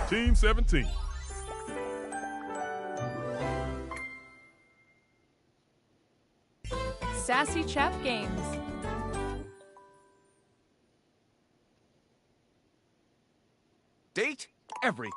Team 17. Sassy Chap Games. Date every.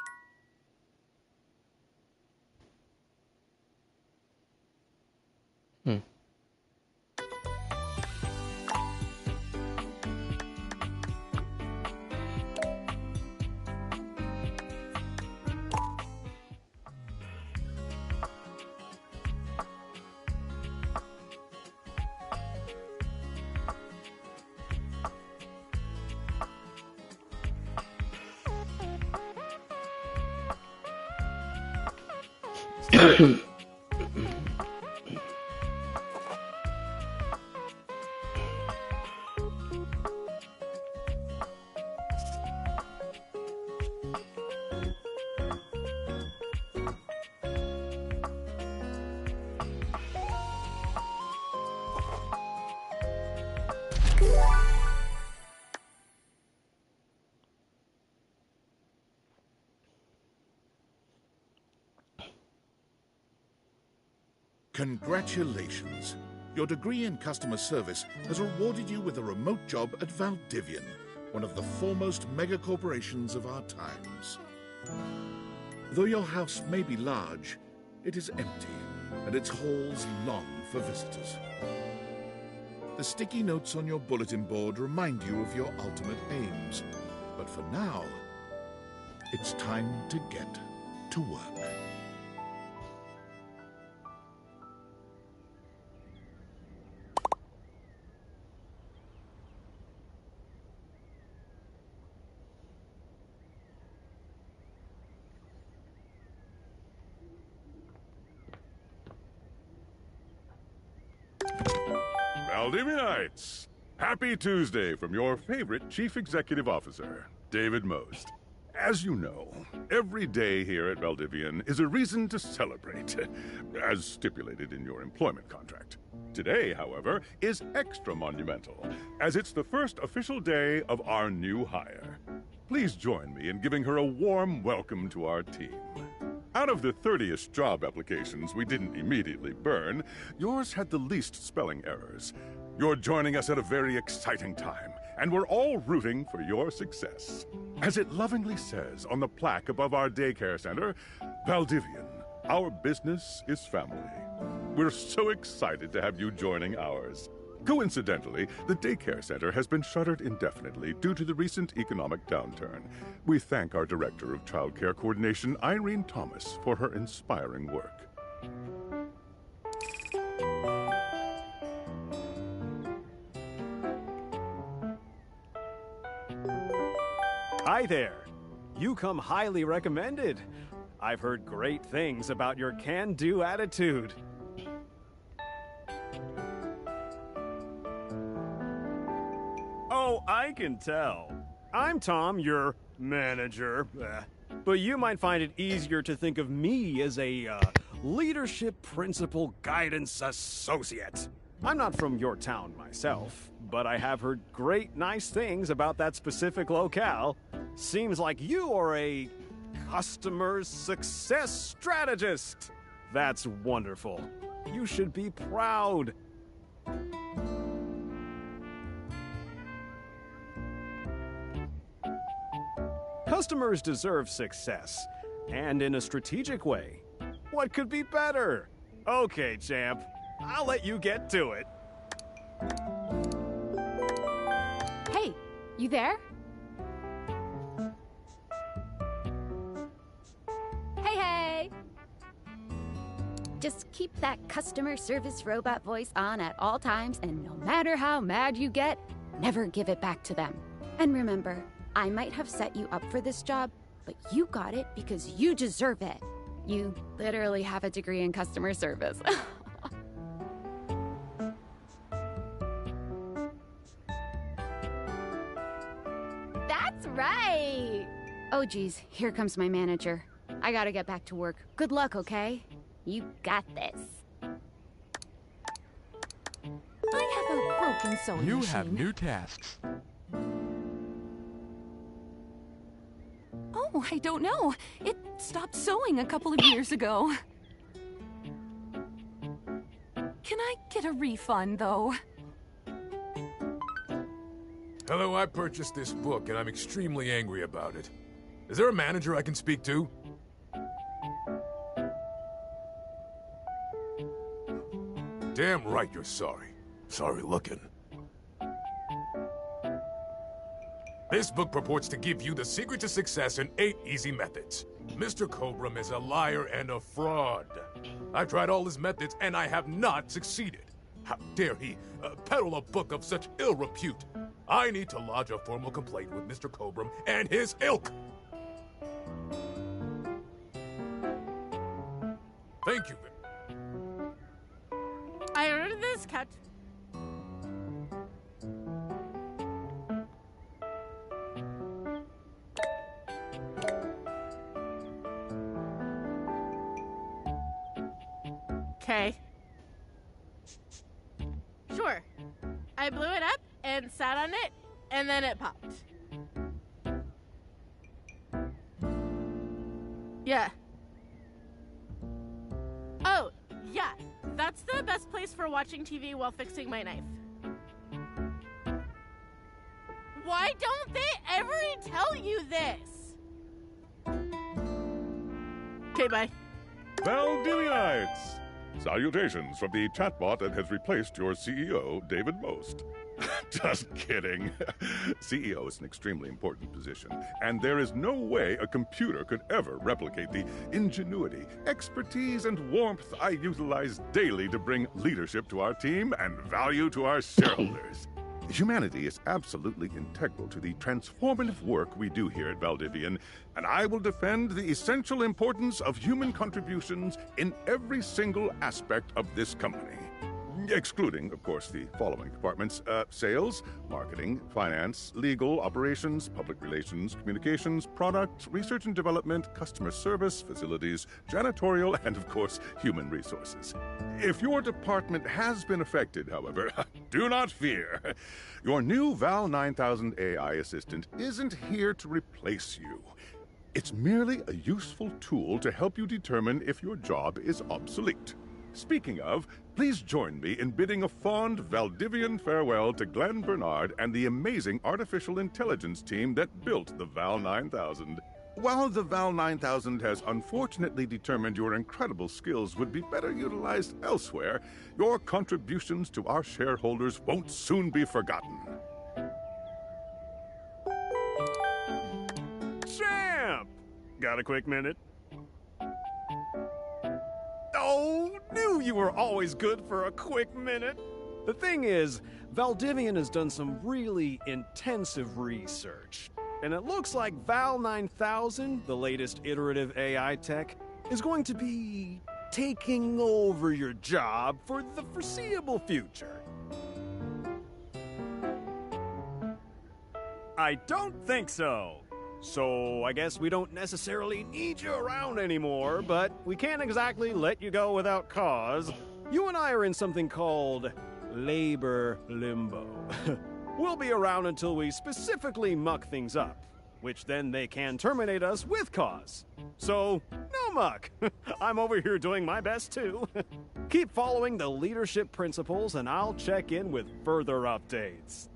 Congratulations. Your degree in customer service has rewarded you with a remote job at Valdivian, one of the foremost megacorporations of our times. Though your house may be large, it is empty, and its halls long for visitors. The sticky notes on your bulletin board remind you of your ultimate aims. But for now, it's time to get to work. Valdivianites, happy Tuesday from your favorite Chief Executive Officer, David Most. As you know, every day here at Valdivian is a reason to celebrate, as stipulated in your employment contract. Today, however, is extra monumental, as it's the first official day of our new hire. Please join me in giving her a warm welcome to our team. Out of the 30-ish job applications we didn't immediately burn, yours had the least spelling errors. You're joining us at a very exciting time, and we're all rooting for your success. As it lovingly says on the plaque above our daycare center, Valdivian, our business is family. We're so excited to have you joining ours. Coincidentally, the daycare center has been shuttered indefinitely due to the recent economic downturn. We thank our Director of Child Care Coordination, Irene Thomas, for her inspiring work. Hi there. You come highly recommended. I've heard great things about your can-do attitude. Oh, I can tell. I'm Tom, your manager. But you might find it easier to think of me as a leadership principal guidance associate. I'm not from your town myself, but I have heard great nice things about that specific locale. Seems like you are a customer success strategist. That's wonderful. You should be proud. Customers deserve success, and in a strategic way. What could be better? Okay, champ. I'll let you get to it. Hey, you there? Hey! Just keep that customer service robot voice on at all times, and no matter how mad you get, never give it back to them. And remember, I might have set you up for this job, but you got it because you deserve it. You literally have a degree in customer service. That's right! Oh geez, here comes my manager. I gotta get back to work. Good luck, okay? You got this. I have a broken sewing machine. You have new tasks. Oh Oh, I don't know. It stopped sewing a couple of years ago. Can I get a refund, though? Hello, I purchased this book, and I'm extremely angry about it. Is there a manager I can speak to? Damn right you're sorry. Sorry looking. This book purports to give you the secret to success in 8 easy methods. Mr. Cobram is a liar and a fraud. I've tried all his methods, and I have not succeeded. How dare he peddle a book of such ill repute? I need to lodge a formal complaint with Mr. Cobram and his ilk. Thank you. I ordered this cut. Okay. Sure. I blew it up and sat on it, and then it popped. Yeah. Oh, yeah. That's the best place for watching TV while fixing my knife. Why don't they ever tell you this? Okay, bye. Valdivianites! Salutations from the chatbot that has replaced your CEO, David Most. Just kidding. CEO is an extremely important position, and there is no way a computer could ever replicate the ingenuity, expertise, and warmth I utilize daily to bring leadership to our team and value to our shareholders. Humanity is absolutely integral to the transformative work we do here at Valdivian, and I will defend the essential importance of human contributions in every single aspect of this company. Excluding, of course, the following departments: sales, marketing, finance, legal, operations, public relations, communications, product, research and development, customer service, facilities, janitorial, and, of course, human resources. If your department has been affected, however, do not fear. Your new Val 9000 AI assistant isn't here to replace you. It's merely a useful tool to help you determine if your job is obsolete. Speaking of, please join me in bidding a fond Valdivian farewell to Glenn Bernard and the amazing artificial intelligence team that built the Val 9000. While the Val 9000 has unfortunately determined your incredible skills would be better utilized elsewhere, your contributions to our shareholders won't soon be forgotten. Champ! Got a quick minute? Oh, knew you were always good for a quick minute. The thing is, Valdivian has done some really intensive research. And it looks like Val 9000, the latest iterative AI tech, is going to be taking over your job for the foreseeable future. I don't think so. So I guess we don't necessarily need you around anymore, but we can't exactly let you go without cause. You and I are in something called labor limbo. We'll be around until we specifically muck things up, which then they can terminate us with cause. So, no muck. I'm over here doing my best too. Keep following the leadership principles and I'll check in with further updates.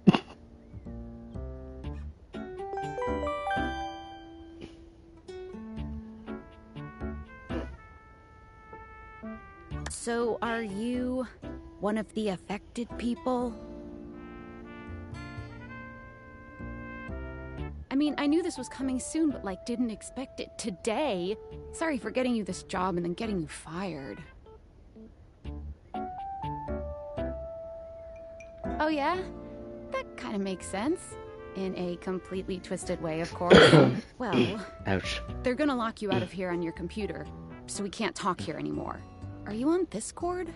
So, are you one of the affected people? I mean, I knew this was coming soon, but didn't expect it today. Sorry for getting you this job and then getting you fired. Oh yeah? That kind of makes sense. In a completely twisted way, of course. Well, Ouch. they're gonna lock you out of here on your computer, so we can't talk here anymore. Are you on this cord?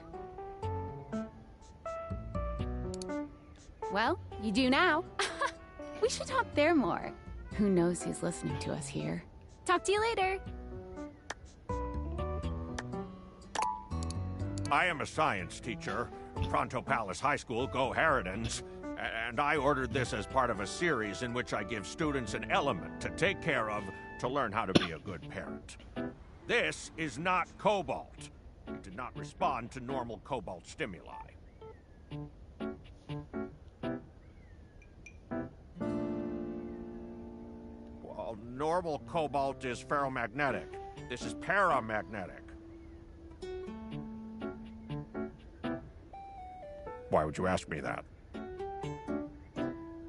Well, you do now. We should talk there more. Who knows who's listening to us here? Talk to you later. I am a science teacher, Pronto Palace High School, Go Harridans, and I ordered this as part of a series in which I give students an element to take care of to learn how to be a good parent. This is not cobalt. It did not respond to normal cobalt stimuli. Well, normal cobalt is ferromagnetic. This is paramagnetic. Why would you ask me that?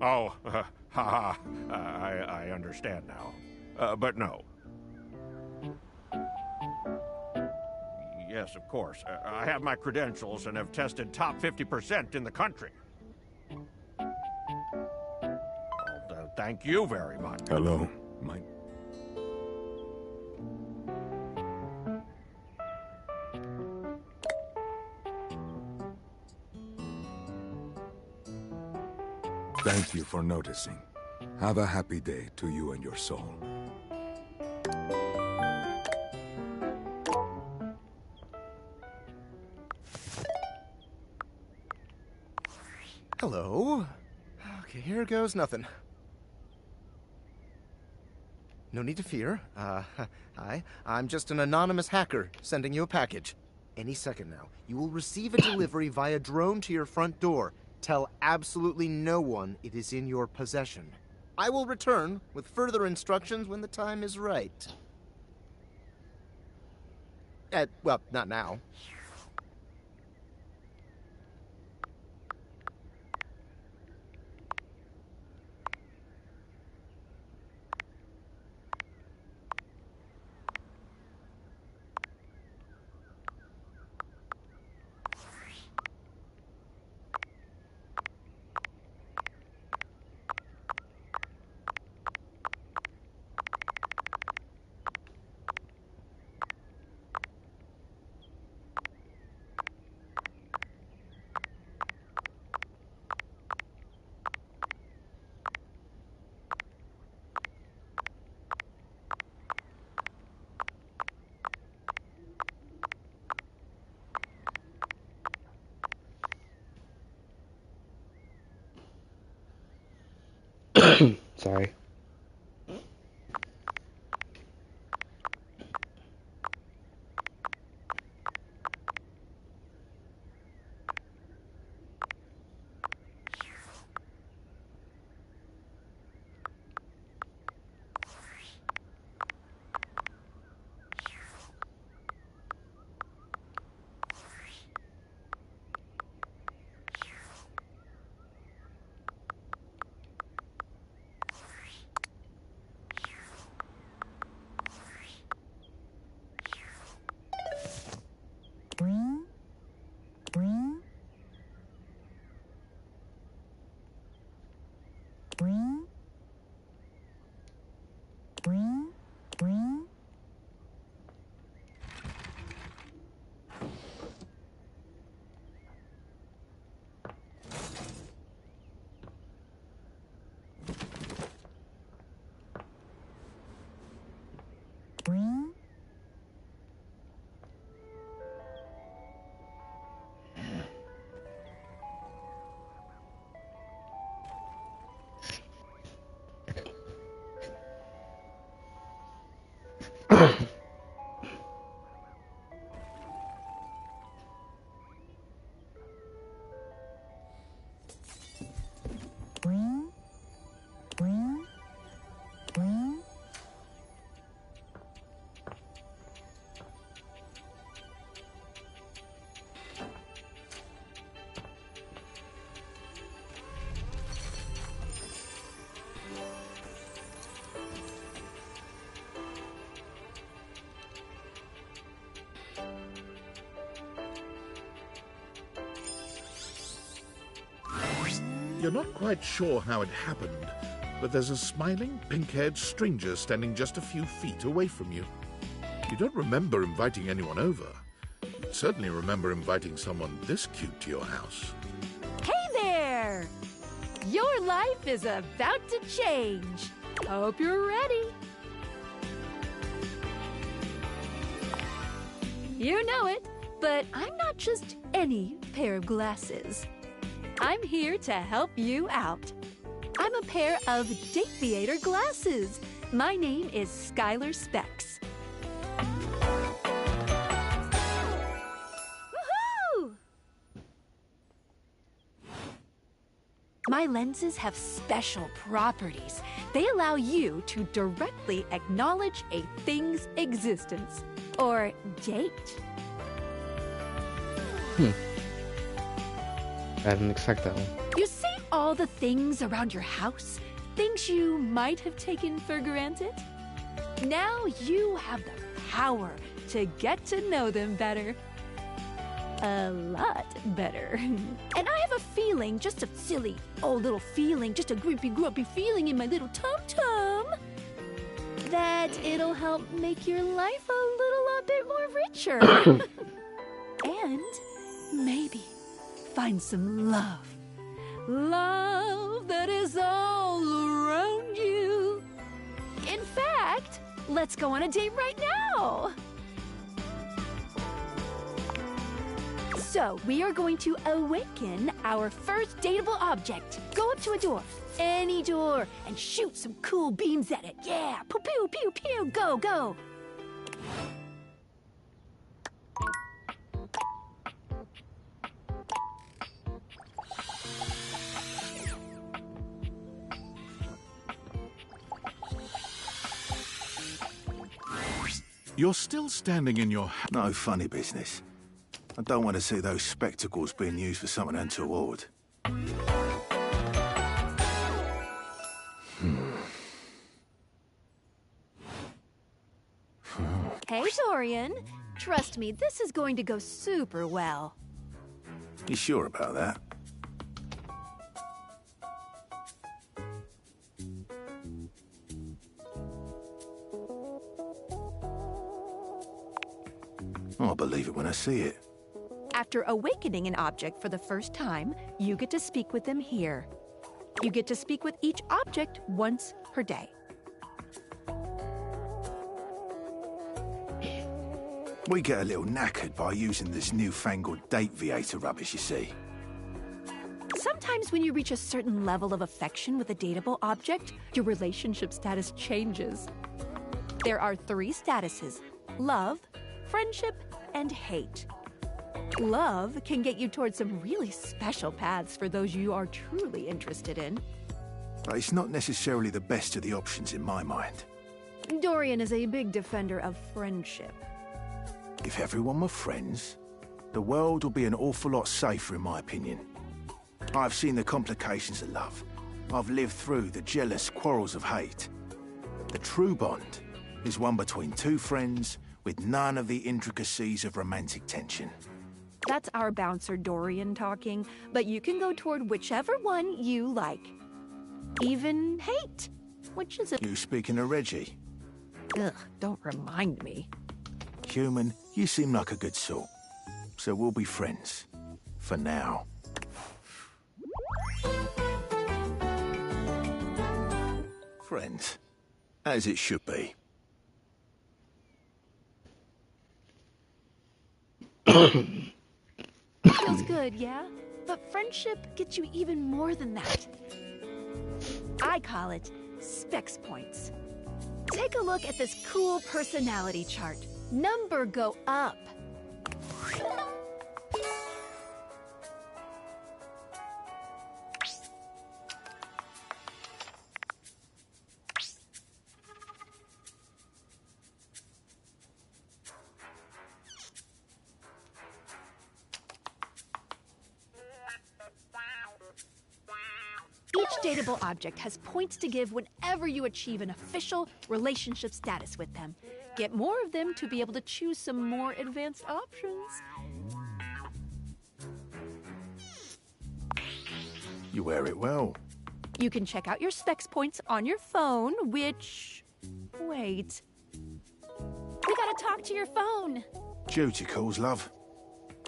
Oh, I understand now. But no. Yes, of course. I have my credentials and have tested top 50% in the country. Well, thank you very much. Hello, Mike. Thank you for noticing. Have a happy day to you and your soul. Hello. Okay, here goes nothing. No need to fear. Hi. I'm just an anonymous hacker sending you a package. Any second now, you will receive a delivery via drone to your front door. Tell absolutely no one it is in your possession. I will return with further instructions when the time is right. Well, not now. Sorry. You're not quite sure how it happened, but there's a smiling, pink-haired stranger standing just a few feet away from you. You don't remember inviting anyone over. You'd certainly remember inviting someone this cute to your house. Hey there! Your life is about to change. Hope you're ready. You know it, but I'm not just any pair of glasses. I'm here to help you out. I'm a pair of Dateator glasses, My name is Skylar Specs. Woohoo! My lenses have special properties. They allow you to directly acknowledge a thing's existence. Or date. I didn't expect that one. You see all the things around your house? Things you might have taken for granted? Now you have the power to get to know them better. A lot better. And I have a feeling, just a silly old little feeling, just a grumpy feeling in my little tum-tum, that it'll help make your life a little bit more richer. And maybe find some love. Love that is all around you. In fact, let's go on a date right now. So, we are going to awaken our first dateable object. Go up to a door, any door, and shoot some cool beams at it. Yeah, pew, pew, pew, pew, go, go. You're still standing in your... No funny business. I don't want to see those spectacles being used for something untoward. Hey, Dorian. Trust me, this is going to go super well. You sure about that? I'll believe it when I see it. After awakening an object for the first time, you get to speak with them here. You get to speak with each object once per day. We get a little knackered by using this newfangled date viator rubbish, you see. Sometimes when you reach a certain level of affection with a dateable object, your relationship status changes. There are 3 statuses: love, friendship, and hate. Love can get you towards some really special paths for those you are truly interested in. But it's not necessarily the best of the options in my mind. Dorian is a big defender of friendship. If everyone were friends, the world would be an awful lot safer, in my opinion. I've seen the complications of love. I've lived through the jealous quarrels of hate. The true bond is one between 2 friends with none of the intricacies of romantic tension. That's our bouncer Dorian talking, but you can go toward whichever one you like. Even hate, which is a... You speaking of Reggie? Ugh, don't remind me. Human, you seem like a good sort. So we'll be friends. For now. Friends. As it should be. Feels good, yeah? But friendship gets you even more than that. I call it Specs Points. Take a look at this cool personality chart. Number go up. Each dateable object has points to give whenever you achieve an official relationship status with them. Get more of them to be able to choose some more advanced options. You wear it well. You can check out your Specs Points on your phone, which... Wait. We gotta talk to your phone. Duty calls, love.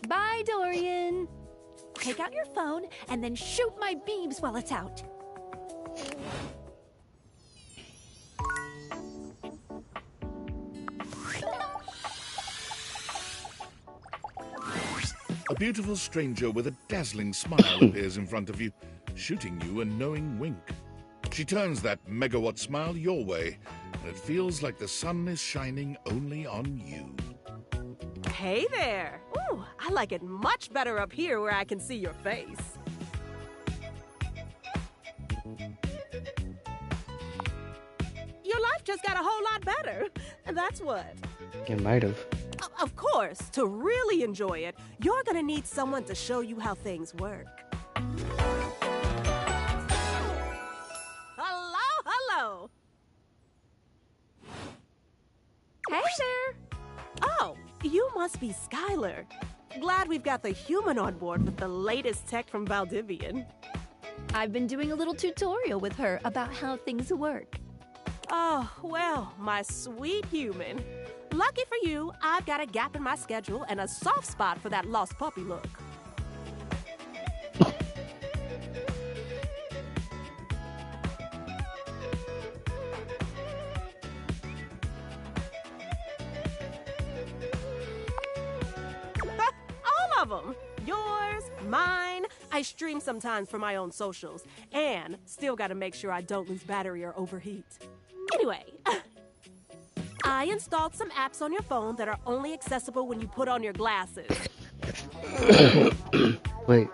Bye, Dorian. Take out your phone and then shoot my beams while it's out. A beautiful stranger with a dazzling smile appears in front of you, shooting you a knowing wink. She turns that megawatt smile your way It feels like the sun is shining only on you. Hey there! Ooh, I like it much better up here where I can see your face. Your life just got a whole lot better. And that's what. It might have. Of course, to really enjoy it, you're gonna need someone to show you how things work. Hello! Hey there! Oh, you must be Skylar. Glad we've got the human on board with the latest tech from Valdivian. I've been doing a little tutorial with her about how things work. Oh, well, my sweet human. Lucky for you, I've got a gap in my schedule and a soft spot for that lost puppy look. All of them. Yours, mine. I stream sometimes for my own socials. And still gotta make sure I don't lose battery or overheat. Anyway, I installed some apps on your phone that are only accessible when you put on your glasses. Wait,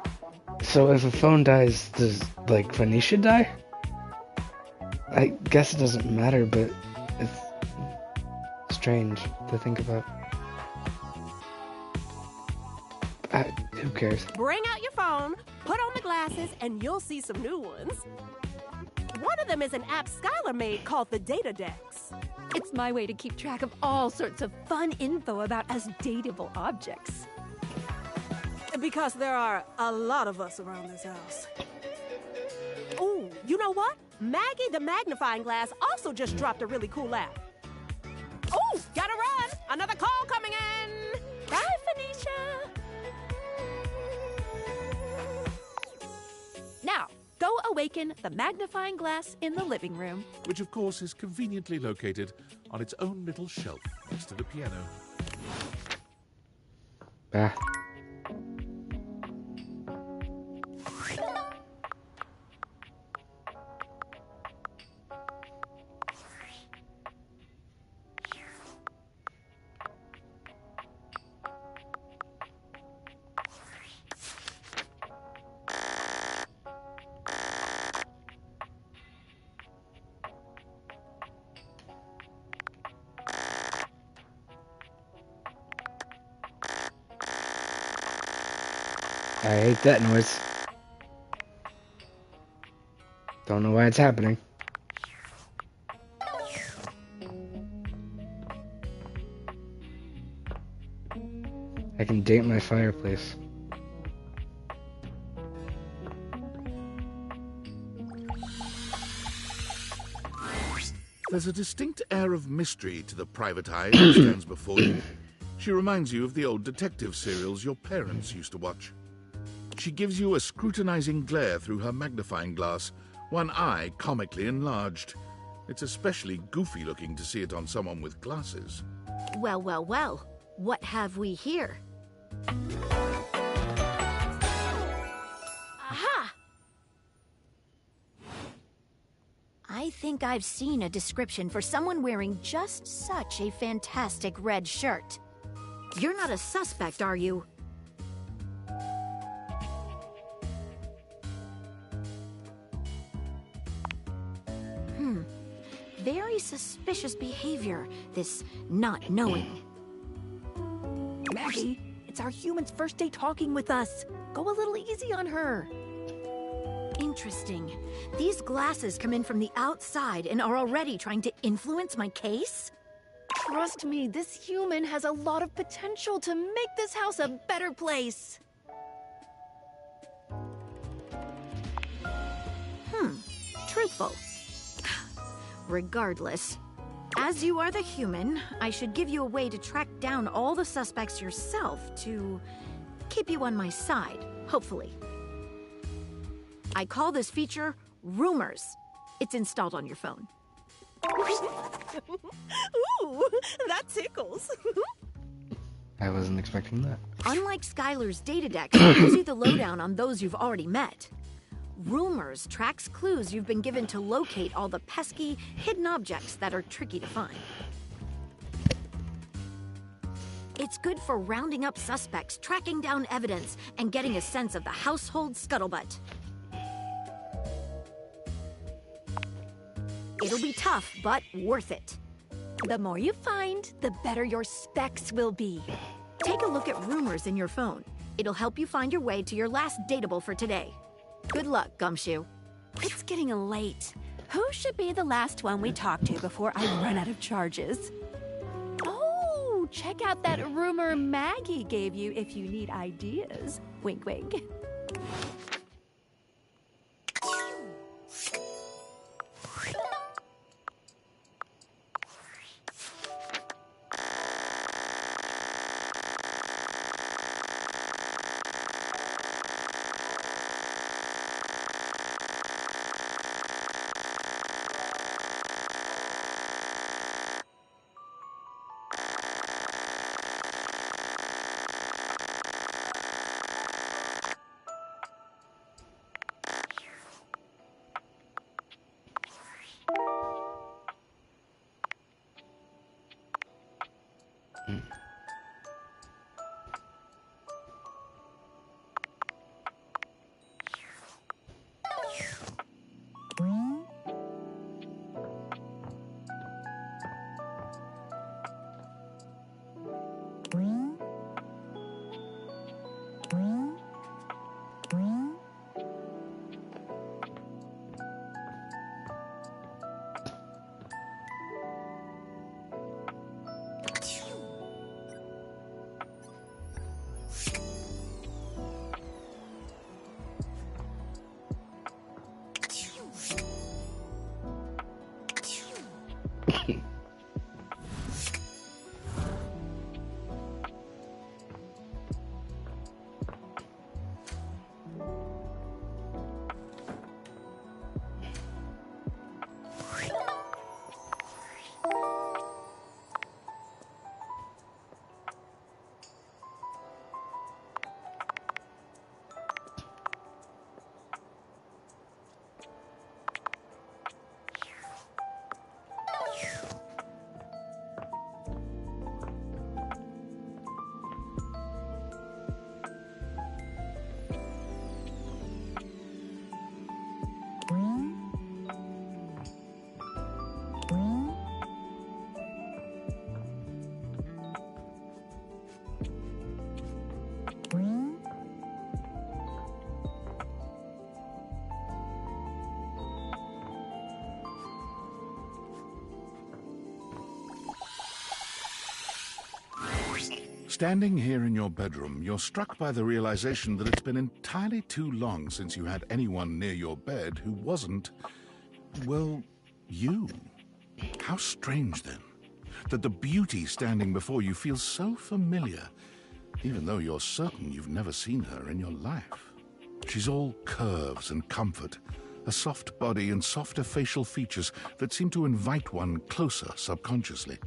so if a phone dies, does, like, Phoenicia die? I guess it doesn't matter, but it's strange to think about. Who cares? Bring out your phone, put on the glasses, and you'll see some new ones. One of them is an app Skylar made called the Data Dex. It's my way to keep track of all sorts of fun info about us dateable objects. Because there are a lot of us around this house. Ooh, you know what? Maggie the Magnifying Glass also just dropped a really cool app. Ooh, gotta run! Another call coming in! Bye, Phoenicia! Now, go awaken the magnifying glass in the living room. Which, of course, is conveniently located on its own little shelf next to the piano. Bah. I hate that noise. Don't know why it's happening. I can date my fireplace. There's a distinct air of mystery to the private eye that stands before you. She reminds you of the old detective serials your parents used to watch. She gives you a scrutinizing glare through her magnifying glass, one eye comically enlarged. It's especially goofy looking to see it on someone with glasses. Well, well, well. What have we here? Aha! I think I've seen a description for someone wearing just such a fantastic red shirt. You're not a suspect, are you? Very suspicious behavior, this not knowing. Maggie, it's our human's first day talking with us. Go a little easy on her. Interesting. These glasses come in from the outside and are already trying to influence my case? Trust me, this human has a lot of potential to make this house a better place. Truthful. Regardless, as you are the human, I should give you a way to track down all the suspects yourself to keep you on my side, hopefully. I call this feature Rumors. It's installed on your phone. Ooh, that tickles. I wasn't expecting that. Unlike Skylar's Data Dex, it gives you the lowdown on those you've already met. Rumors tracks clues you've been given to locate all the pesky, hidden objects that are tricky to find. It's good for rounding up suspects, tracking down evidence, and getting a sense of the household scuttlebutt. It'll be tough, but worth it. The more you find, the better your specs will be. Take a look at rumors in your phone. It'll help you find your way to your last dateable for today. Good luck, Gumshoe. It's getting late. Who should be the last one we talk to before I run out of charges? Oh, check out that rumor Maggie gave you if you need ideas. Wink, wink. Standing here in your bedroom, you're struck by the realization that it's been entirely too long since you had anyone near your bed who wasn't, well, you. How strange, then, that the beauty standing before you feels so familiar, even though you're certain you've never seen her in your life. She's all curves and comfort, a soft body and softer facial features that seem to invite one closer subconsciously.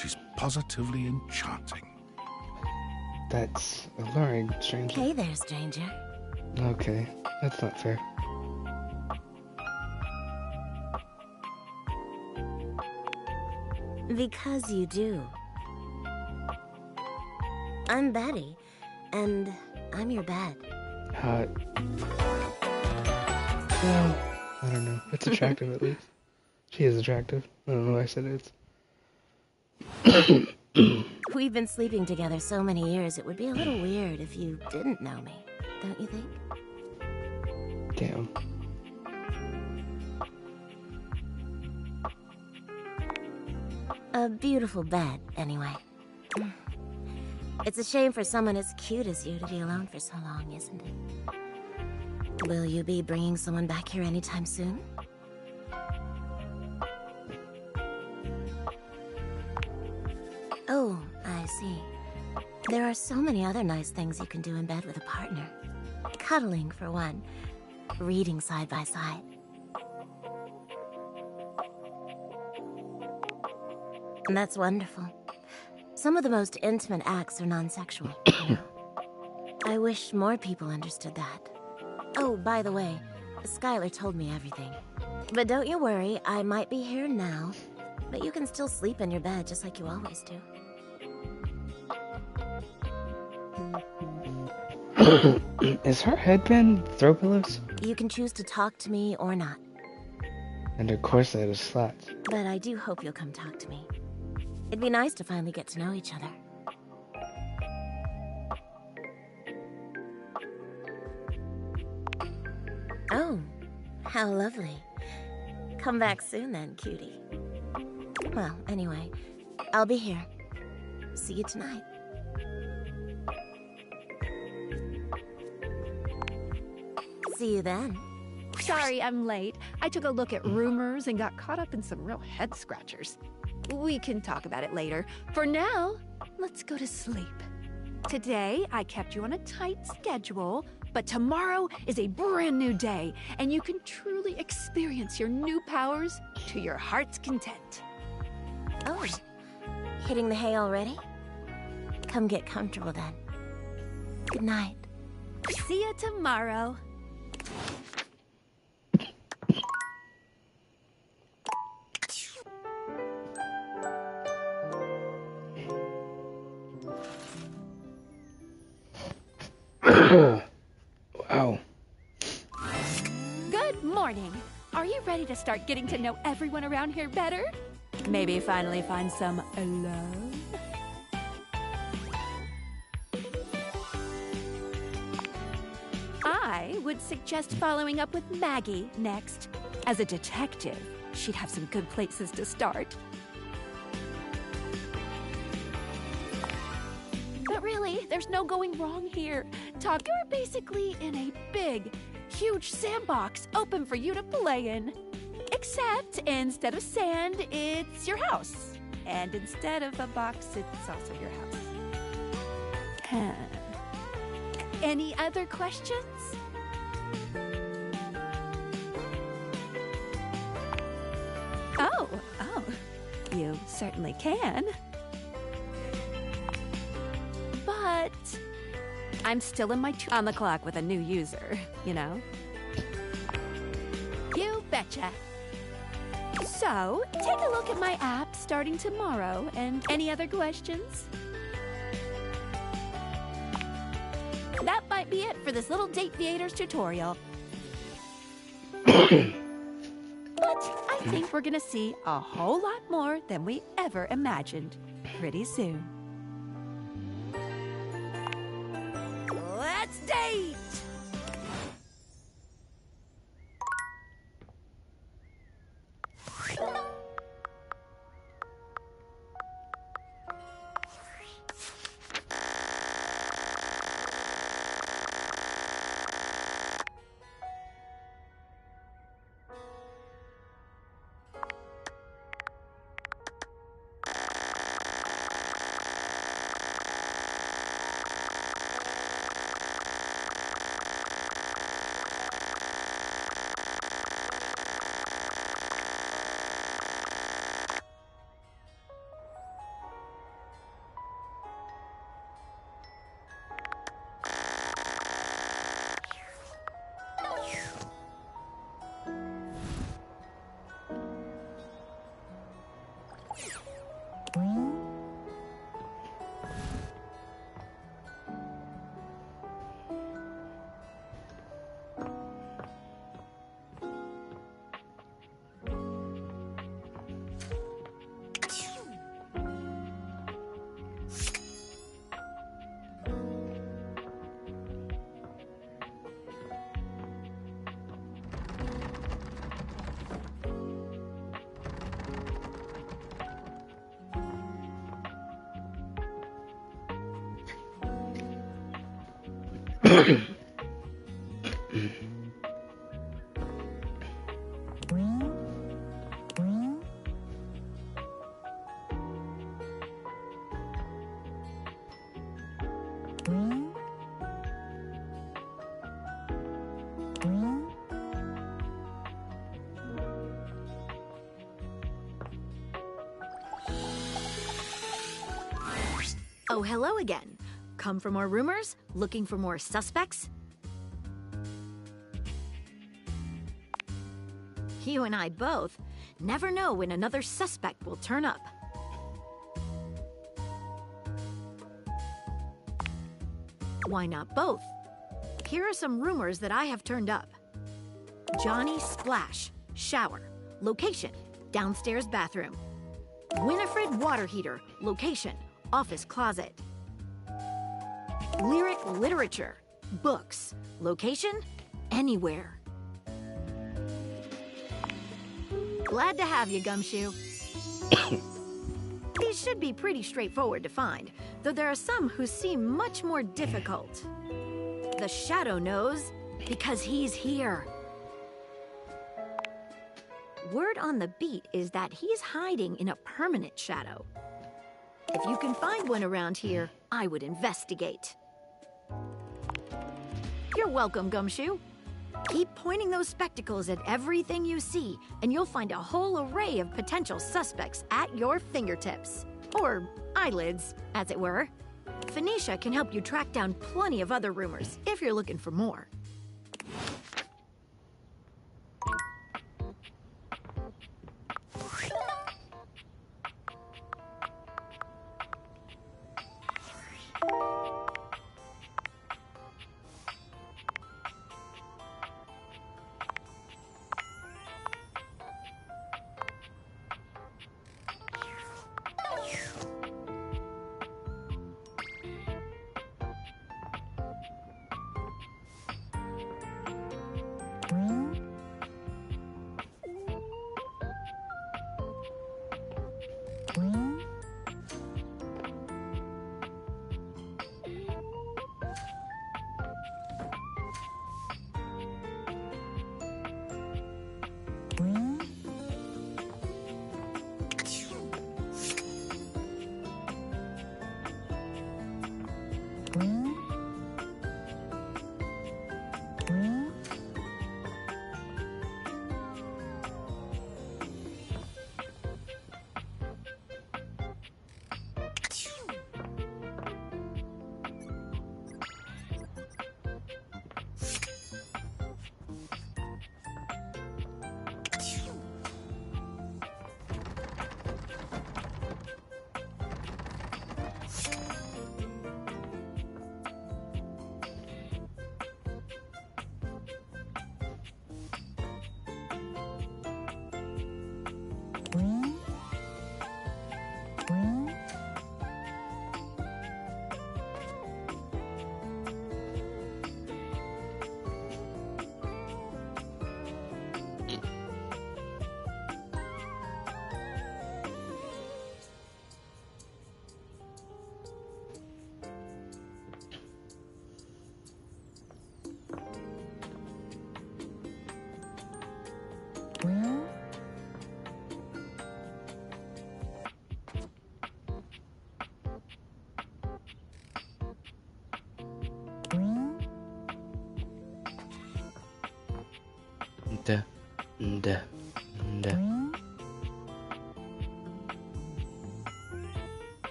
She's positively enchanting. That's alluring, stranger. Hey there, stranger. Okay, that's not fair. Because you do. I'm Betty, and I'm your bed. Hot. Well, I don't know. It's attractive at least. She is attractive. I don't know why I said it's. We've been sleeping together so many years, it would be a little weird if you didn't know me, don't you think? Damn. A beautiful bed, anyway. It's a shame for someone as cute as you to be alone for so long, isn't it? Will you be bringing someone back here anytime soon? Oh, I see. There are so many other nice things you can do in bed with a partner. Cuddling, for one. Reading side by side. That's wonderful. Some of the most intimate acts are non-sexual, you know. I wish more people understood that. Oh, by the way, Skylar told me everything. But don't you worry, I might be here now. But you can still sleep in your bed just like you always do. Is her headband throw pillows? You can choose to talk to me or not. And her corset is slats. But I do hope you'll come talk to me. It'd be nice to finally get to know each other. Oh, how lovely. Come back soon then, cutie. Well, anyway, I'll be here. See you tonight. See you then. Sorry I'm late. I took a look at rumors and got caught up in some real head scratchers. We can talk about it later. For now, let's go to sleep. Today, I kept you on a tight schedule, but tomorrow is a brand new day, and you can truly experience your new powers to your heart's content. Oh, hitting the hay already? Come get comfortable then. Good night. See you tomorrow. Wow. Good morning. Are you ready to start getting to know everyone around here better? Maybe finally find some love? I would suggest following up with Maggie next. As a detective, she'd have some good places to start. But really, there's no going wrong here. You're basically in a big, huge sandbox open for you to play in. Except instead of sand, it's your house. And instead of a box, it's also your house. Any other questions? Oh, you certainly can. But I'm still in my on the clock with a new user, you know? You betcha. So, take a look at my app starting tomorrow, and any other questions? That might be it for this little Date Theaters tutorial. But I think we're gonna see a whole lot more than we ever imagined pretty soon. Let's date! Oh, hello again. Come for more rumors? Looking for more suspects? You and I both never know when another suspect will turn up. Why not both? Here are some rumors that I have turned up. Johnny Splash, shower. Location, downstairs bathroom. Winifred water heater. Location, office closet. Lyric literature. Books. Location, anywhere. Glad to have you, Gumshoe. These should be pretty straightforward to find, though there are some who seem much more difficult. The Shadow knows because he's here. Word on the beat is that he's hiding in a permanent shadow. If you can find one around here, I would investigate. You're welcome, Gumshoe. Keep pointing those spectacles at everything you see, and you'll find a whole array of potential suspects at your fingertips. Or eyelids, as it were. Phoenicia can help you track down plenty of other rumors, if you're looking for more.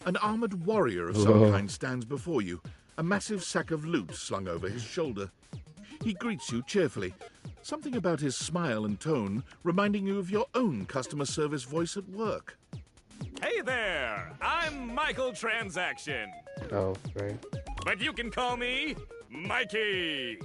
An armored warrior of some kind stands before you, a massive sack of loot slung over his shoulder. He greets you cheerfully, something about his smile and tone reminding you of your own customer service voice at work. Hey there! I'm Michael Transaction. Oh, right. But you can call me Mikey.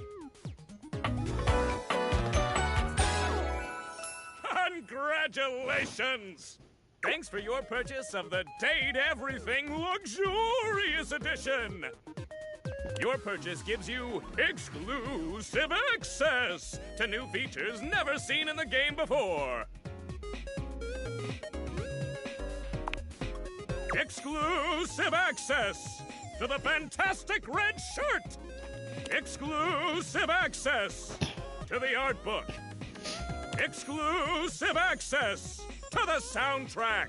Congratulations! Thanks for your purchase of the Date Everything Luxurious Edition. Your purchase gives you exclusive access to new features never seen in the game before. Exclusive access to the fantastic red shirt. Exclusive access to the art book. Exclusive access to the soundtrack.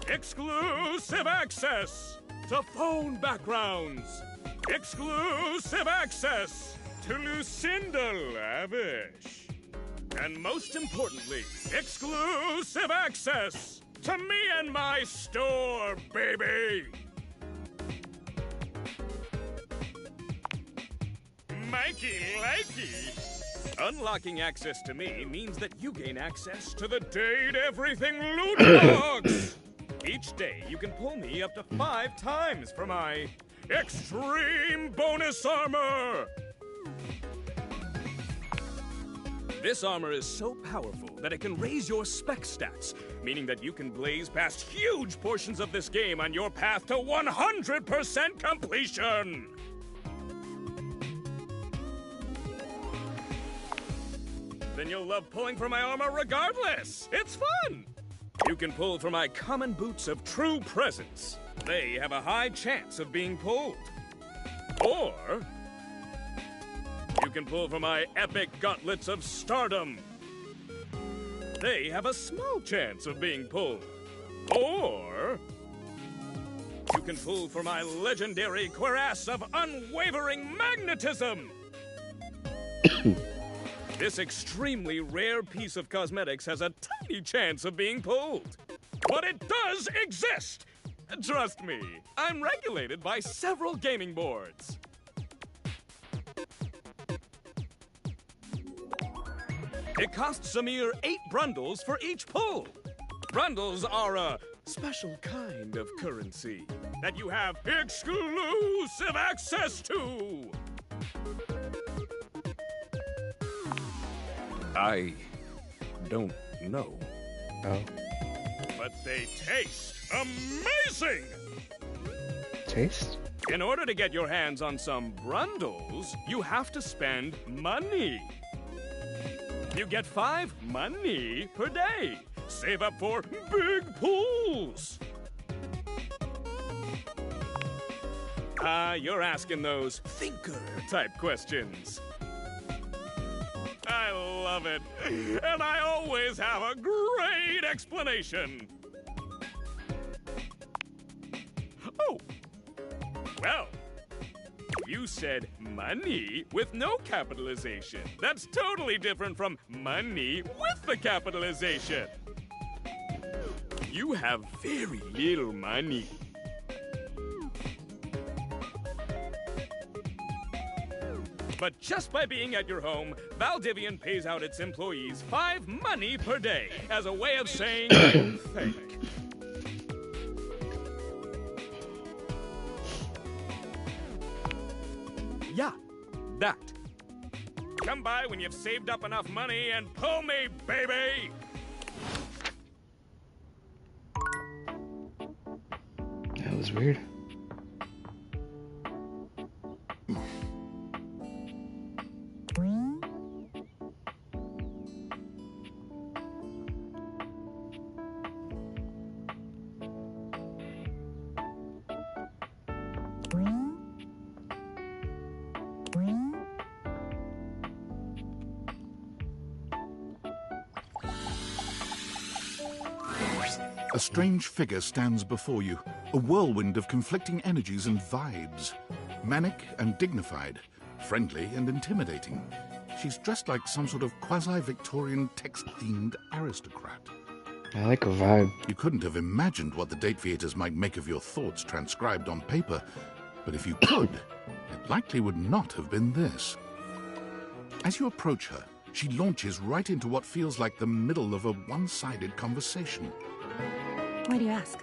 Exclusive access to phone backgrounds. Exclusive access to Lucinda Lavish. And most importantly, exclusive access to me and my store, baby! Mikey likey! Unlocking access to me means that you gain access to the Date Everything loot box! Each day, you can pull me up to 5 times for my extreme bonus armor! This armor is so powerful that it can raise your spec stats, meaning that you can blaze past huge portions of this game on your path to 100% completion! Then you'll love pulling for my armor regardless! It's fun! You can pull for my common boots of true presence. They have a high chance of being pulled. Or you can pull for my epic gauntlets of stardom. They have a small chance of being pulled. Or you can pull for my legendary cuirass of unwavering magnetism. This extremely rare piece of cosmetics has a tiny chance of being pulled. But it does exist! Trust me, I'm regulated by several gaming boards. It costs a mere 8 brundles for each pull. Brundles are a special kind of currency that you have exclusive access to. I don't know. Oh. But they taste amazing! Taste? In order to get your hands on some brundles, you have to spend money. You get 5 money per day. Save up for big pulls. You're asking those thinker-type questions. I love it, and I always have a great explanation. Oh, well, you said money with no capitalization. That's totally different from money with the capitalization. You have very little money. But just by being at your home, Valdivian pays out its employees 5 money per day as a way of saying thank. Yeah, that. Come by when you've saved up enough money and pull me, baby! That was weird. A strange figure stands before you, a whirlwind of conflicting energies and vibes. Manic and dignified, friendly and intimidating. She's dressed like some sort of quasi-Victorian text-themed aristocrat. I like a vibe. You couldn't have imagined what the date theaters might make of your thoughts transcribed on paper, but if you could, it likely would not have been this. As you approach her, she launches right into what feels like the middle of a one-sided conversation. Why do you ask?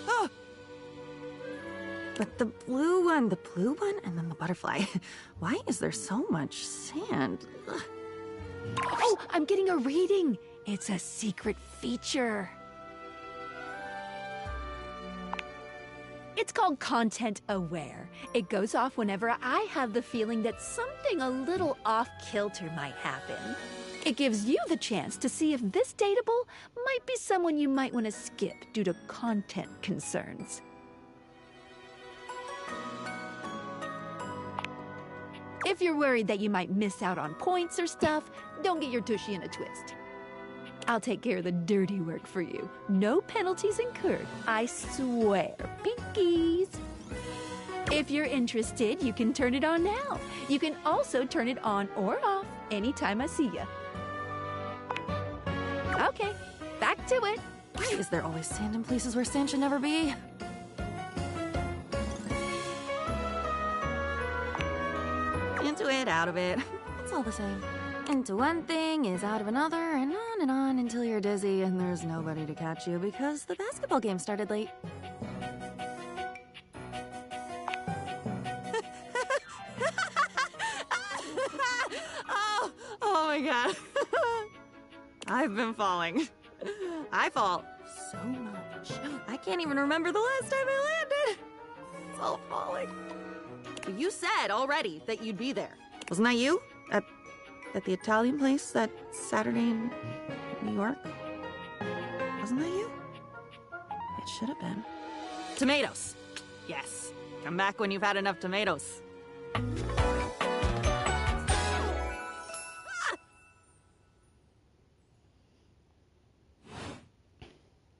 Oh! But the blue one, and then the butterfly. Why is there so much sand? Ugh. Oh, I'm getting a reading. It's a secret feature. It's called Content Aware. It goes off whenever I have the feeling that something a little off-kilter might happen. It gives you the chance to see if this dateable might be someone you might want to skip due to content concerns. If you're worried that you might miss out on points or stuff, don't get your tushy in a twist. I'll take care of the dirty work for you. No penalties incurred, I swear. Pinkies! If you're interested, you can turn it on now. You can also turn it on or off anytime I see ya. Okay, back to it. Why is there always sand in places where sand should never be? Into it, out of it. It's all the same. Into one thing is out of another, and on until you're dizzy and there's nobody to catch you because the basketball game started late. Oh my god. I've been falling. I fall so much. I can't even remember the last time I landed. It's all falling. You said already that you'd be there. Wasn't that you? At the Italian place that Saturday in New York? Wasn't that you? It should have been. Tomatoes. Yes. Come back when you've had enough tomatoes.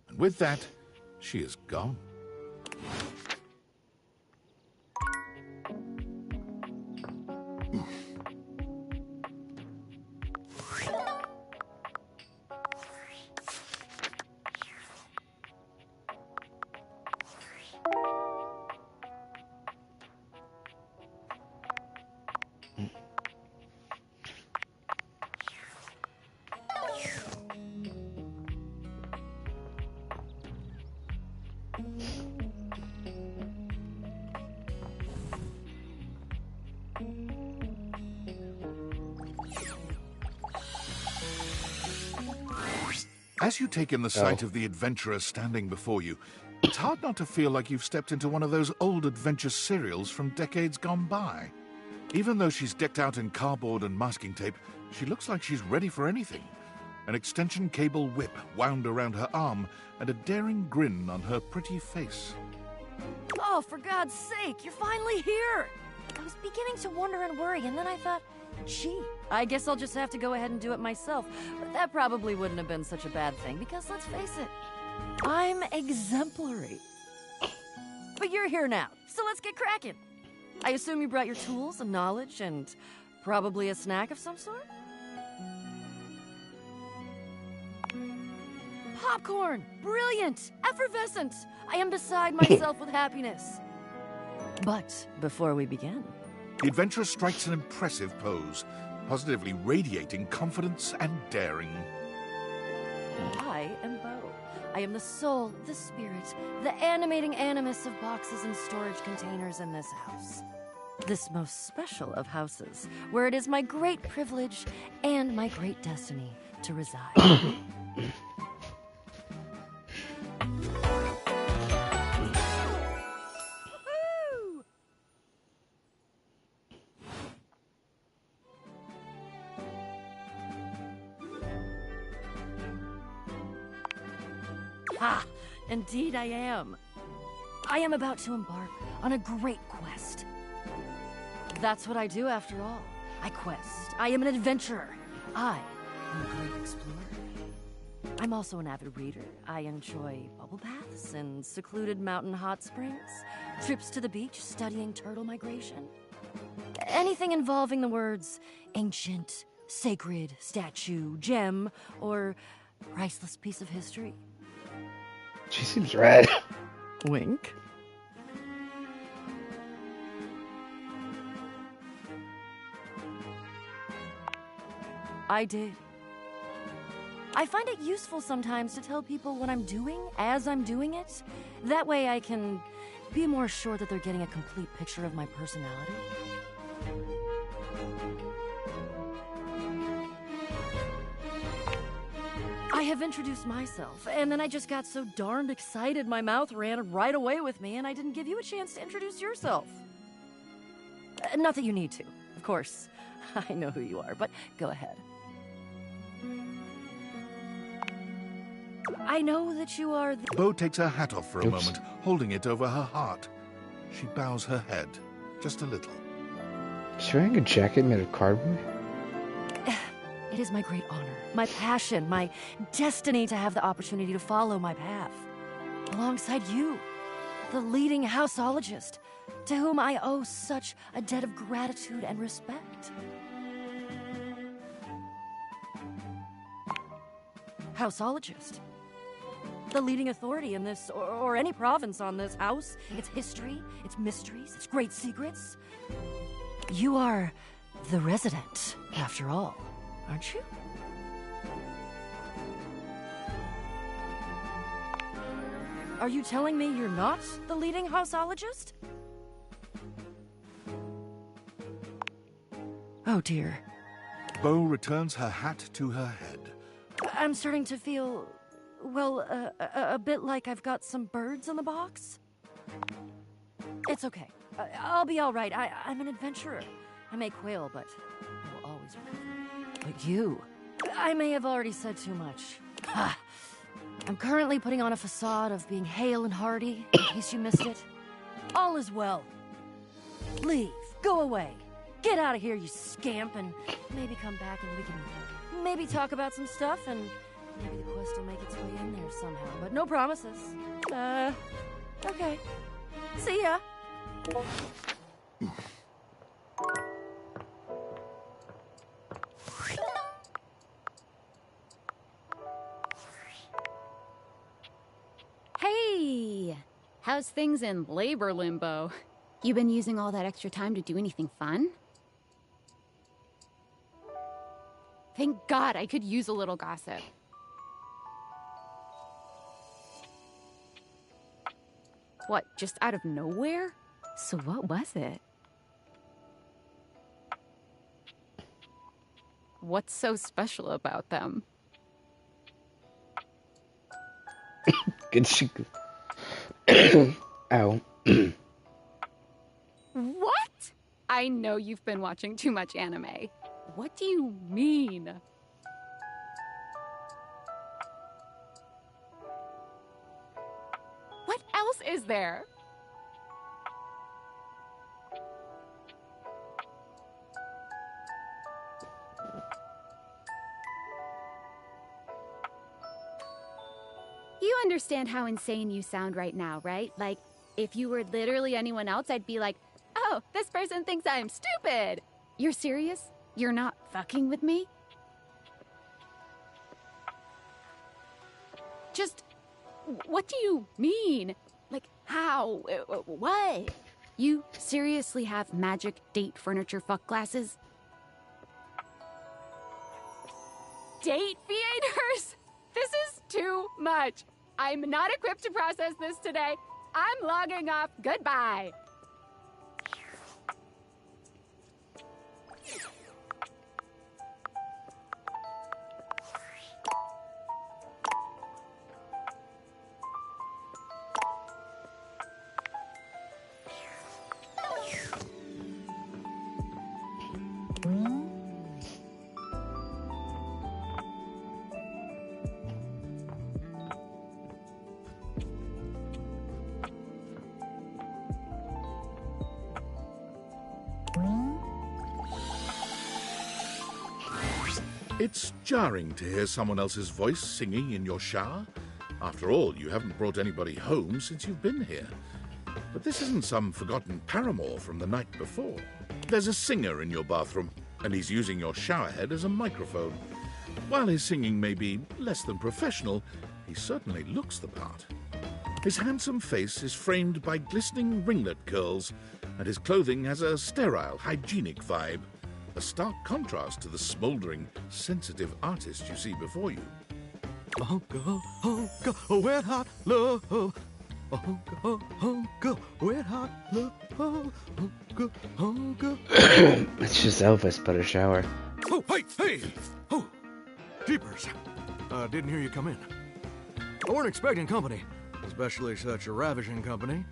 And with that, she is gone. As you take in the sight of the adventurer standing before you, it's hard not to feel like you've stepped into one of those old adventure serials from decades gone by. Even though she's decked out in cardboard and masking tape, she looks like she's ready for anything. An extension cable whip wound around her arm and a daring grin on her pretty face. Oh, for God's sake, you're finally here! I was beginning to wonder and worry, and then I thought, gee, I guess I'll just have to go ahead and do it myself. But that probably wouldn't have been such a bad thing, because let's face it, I'm exemplary. But you're here now, so let's get cracking. I assume you brought your tools and knowledge and probably a snack of some sort? Popcorn! Brilliant! Effervescent! I am beside myself with happiness. But before we begin... The adventurer strikes an impressive pose, positively radiating confidence and daring. I am Bo. I am the soul, the spirit, the animating animus of boxes and storage containers in this house. This most special of houses, where it is my great privilege and my great destiny to reside. Ah, indeed I am. I am about to embark on a great quest. That's what I do after all. I quest. I am an adventurer. I am a great explorer. I'm also an avid reader. I enjoy bubble baths and secluded mountain hot springs, trips to the beach studying turtle migration. Anything involving the words ancient, sacred, statue, gem, or priceless piece of history. She seems red. Wink. I did. I find it useful sometimes to tell people what I'm doing as I'm doing it. That way I can be more sure that they're getting a complete picture of my personality. I have introduced myself, and then I just got so darned excited my mouth ran right away with me, and I didn't give you a chance to introduce yourself. Not that you need to, of course. I know who you are, but go ahead. I know that you are the... Bo takes her hat off for a moment, holding it over her heart. She bows her head, just a little. Is she wearing a jacket made of cardboard? It is my great honor, my passion, my destiny to have the opportunity to follow my path. Alongside you, the leading houseologist, to whom I owe such a debt of gratitude and respect. houseologist. The leading authority in this, or any province on this house, its history, its mysteries, its great secrets. You are the resident, after all, aren't you? Are you telling me you're not the leading houseologist? Oh dear. Bo returns her hat to her head. I'm starting to feel, well, a bit like I've got some birds in the box. It's okay. I'll be all right. I'm an adventurer. I may quail, but I will always recover. But you, I may have already said too much. I'm currently putting on a facade of being hale and hearty, in case you missed it. All is well. Leave. Go away. Get out of here, you scamp, and maybe come back and we can maybe talk about some stuff, and maybe the quest will make its way in there somehow. But no promises. Okay. See ya. Hey! How's things in labor limbo? You been using all that extra time to do anything fun? Thank God, I could use a little gossip. What, just out of nowhere? So what was it? What's so special about them? Good shit. Ow. What? I know you've been watching too much anime. What do you mean? What else is there? You understand how insane you sound right now, right? Like, if you were literally anyone else, I'd be like, oh, this person thinks I'm stupid. You're serious? You're not fucking with me? Just, what do you mean? Like, how? What? You seriously have magic date furniture fuck glasses? Date theaters? This is too much. I'm not equipped to process this today. I'm logging off. Goodbye. It's jarring to hear someone else's voice singing in your shower. After all, you haven't brought anybody home since you've been here. But this isn't some forgotten paramour from the night before. There's a singer in your bathroom, and he's using your showerhead as a microphone. While his singing may be less than professional, he certainly looks the part. His handsome face is framed by glistening ringlet curls, and his clothing has a sterile, hygienic vibe. A stark contrast to the smouldering, sensitive artist you see before you. Honka, honka, wet hot love. Honka, honka, wet hot love. Honka, honka. It's just Elvis, but a shower. Oh, hey! Oh, jeepers. Didn't hear you come in. I weren't expecting company, especially such a ravishing company.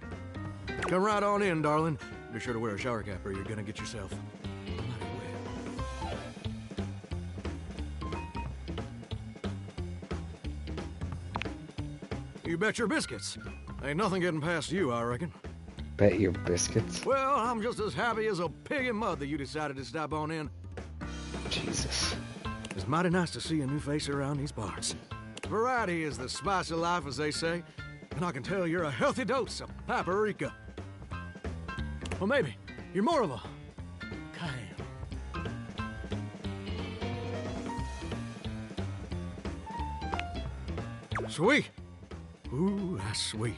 Come right on in, darling. Be sure to wear a shower cap or you're gonna get yourself. You bet your biscuits. Ain't nothing getting past you, I reckon. Bet your biscuits? Well, I'm just as happy as a pig in mud that you decided to stop on in. Jesus. It's mighty nice to see a new face around these parts. Variety is the spice of life, as they say, and I can tell you're a healthy dose of paprika. Well, maybe you're more of a cayenne. Sweet. Ooh, that's sweet.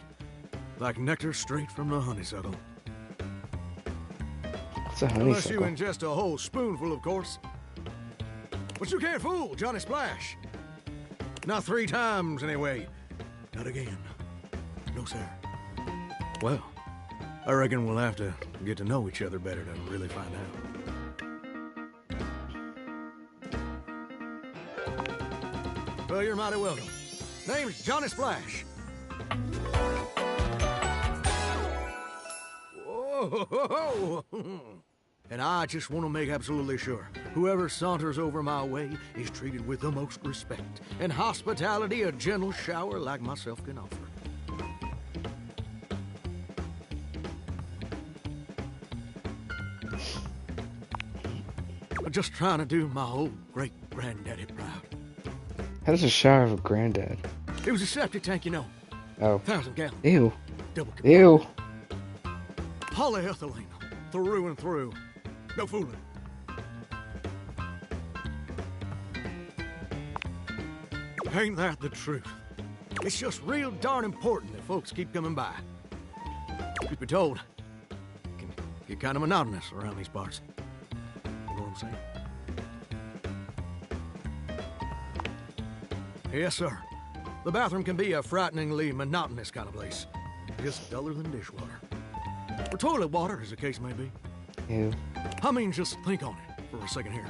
Like nectar straight from the honeysuckle. It's a Unless you honeysuckle. ingest a whole spoonful, of course. But you can't fool Johnny Splash. Not 3 times, anyway. Not again. No, sir. Well, I reckon we'll have to get to know each other better to really find out. Well, you're mighty welcome. Name's Johnny Splash. Whoa! And I just want to make absolutely sure whoever saunters over my way is treated with the most respect and hospitality a gentle shower like myself can offer. I'm just trying to do my old great-granddaddy proud. How does a shower have a granddad? It was a septic tank, you know. Oh. 1,000 gallons. Ew. Double Ew. Polyethylene, through and through. No fooling. Ain't that the truth? It's just real darn important that folks keep coming by. Truth be told, it can get kind of monotonous around these parts. You know what I'm saying? Yes, sir. The bathroom can be a frighteningly monotonous kind of place. Just duller than dishwater. Or toilet water, as the case may be. Ew. I mean, just think on it for a second here.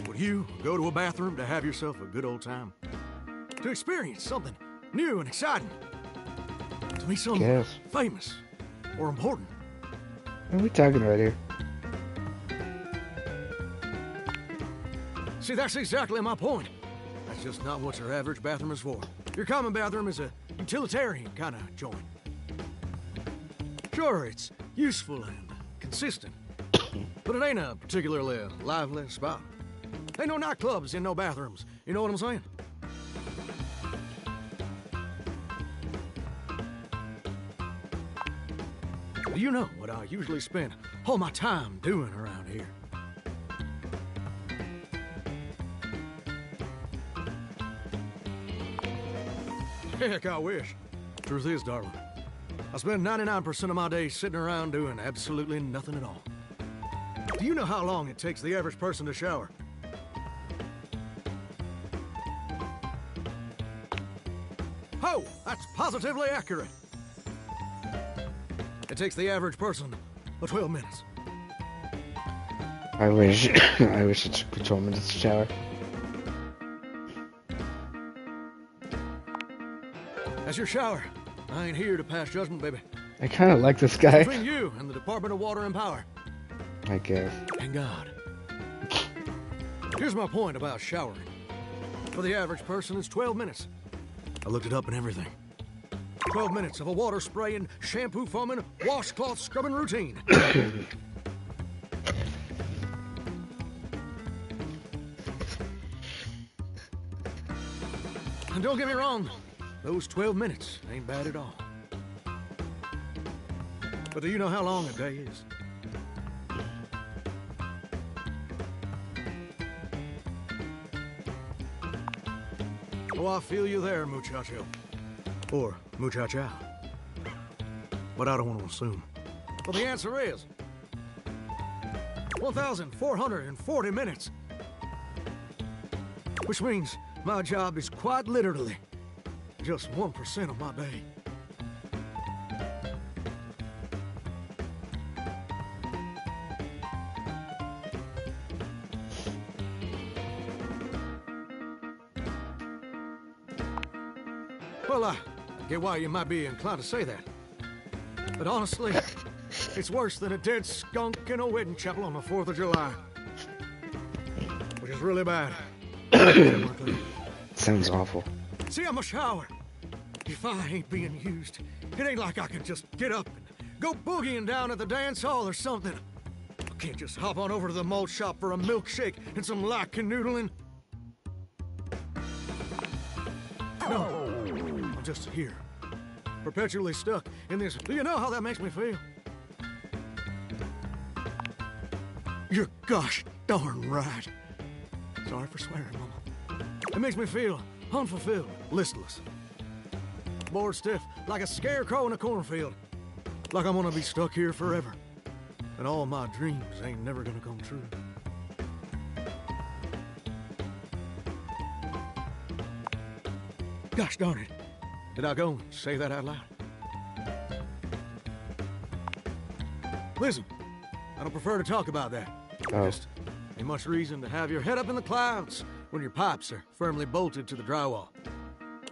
Would you go to a bathroom to have yourself a good old time? To experience something new and exciting? To meet someone Yes. famous or important? What are we talking about here? See, that's exactly my point. That's just not what your average bathroom is for. Your common bathroom is a utilitarian kind of joint. Sure, it's useful and consistent, but it ain't a particularly lively spot. Ain't no nightclubs in no bathrooms. You know what I'm saying? Do you know what I usually spend all my time doing around here? Heck, I wish. Truth is, darling, I spend 99% of my days sitting around doing absolutely nothing at all. Do you know how long it takes the average person to shower? Oh, that's positively accurate. It takes the average person 12 minutes. I wish I wish it took me 12 minutes to shower. That's your shower. I ain't here to pass judgment, baby. I kind of like this guy. Between you and the Department of Water and Power. I guess. And God. Here's my point about showering. For the average person, it's 12 minutes. I looked it up and everything. 12 minutes of a water spraying, shampoo foaming, washcloth scrubbing routine. And don't get me wrong, those 12 minutes ain't bad at all. But do you know how long a day is? Oh, I feel you there, muchacho. Or muchacha. But I don't want to assume. Well, the answer is 1,440 minutes. Which means my job is quite literally just 1% of my day. Well, I get why you might be inclined to say that. But honestly, it's worse than a dead skunk in a wedding chapel on the 4th of July. Which is really bad. Sounds awful. See, I'm a shower. If I ain't being used, it ain't like I can just get up and go boogieing down at the dance hall or something. I can't just hop on over to the malt shop for a milkshake and some light canoodling. No, I'm just here, perpetually stuck in this. Do you know how that makes me feel? You're gosh darn right. Sorry for swearing, Mama. It makes me feel unfulfilled, listless. Bored stiff, like a scarecrow in a cornfield. Like I'm gonna be stuck here forever. And all my dreams ain't never gonna come true. Gosh darn it. Did I go and say that out loud? Listen, I don't prefer to talk about that. Just ain't much reason to have your head up in the clouds when your pipes are firmly bolted to the drywall.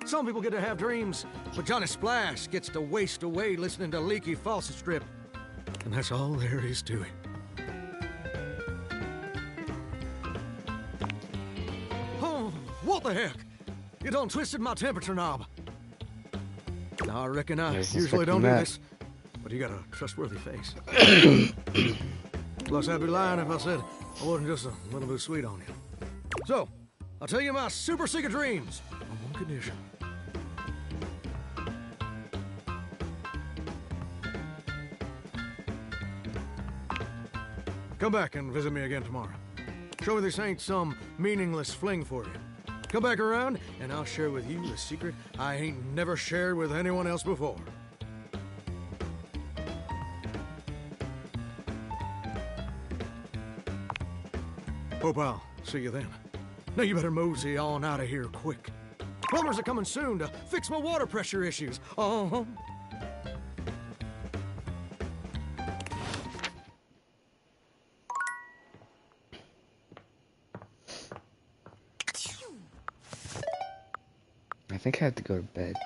Some people get to have dreams, but Johnny Splash gets to waste away listening to leaky faucet strip. And that's all there is to it. Oh, what the heck? You done twisted my temperature knob. Now, I reckon I usually don't do this, but you got a trustworthy face. Plus, I'd be lying if I said I wasn't just a little bit sweet on you. So, I'll tell you my super secret dreams on one condition. Come back and visit me again tomorrow. Show me this ain't some meaningless fling for you. Come back around, and I'll share with you a secret I ain't never shared with anyone else before. Hope I'll see you then. Now you better mosey on out of here quick. Plumbers are coming soon to fix my water pressure issues. I think I have to go to bed.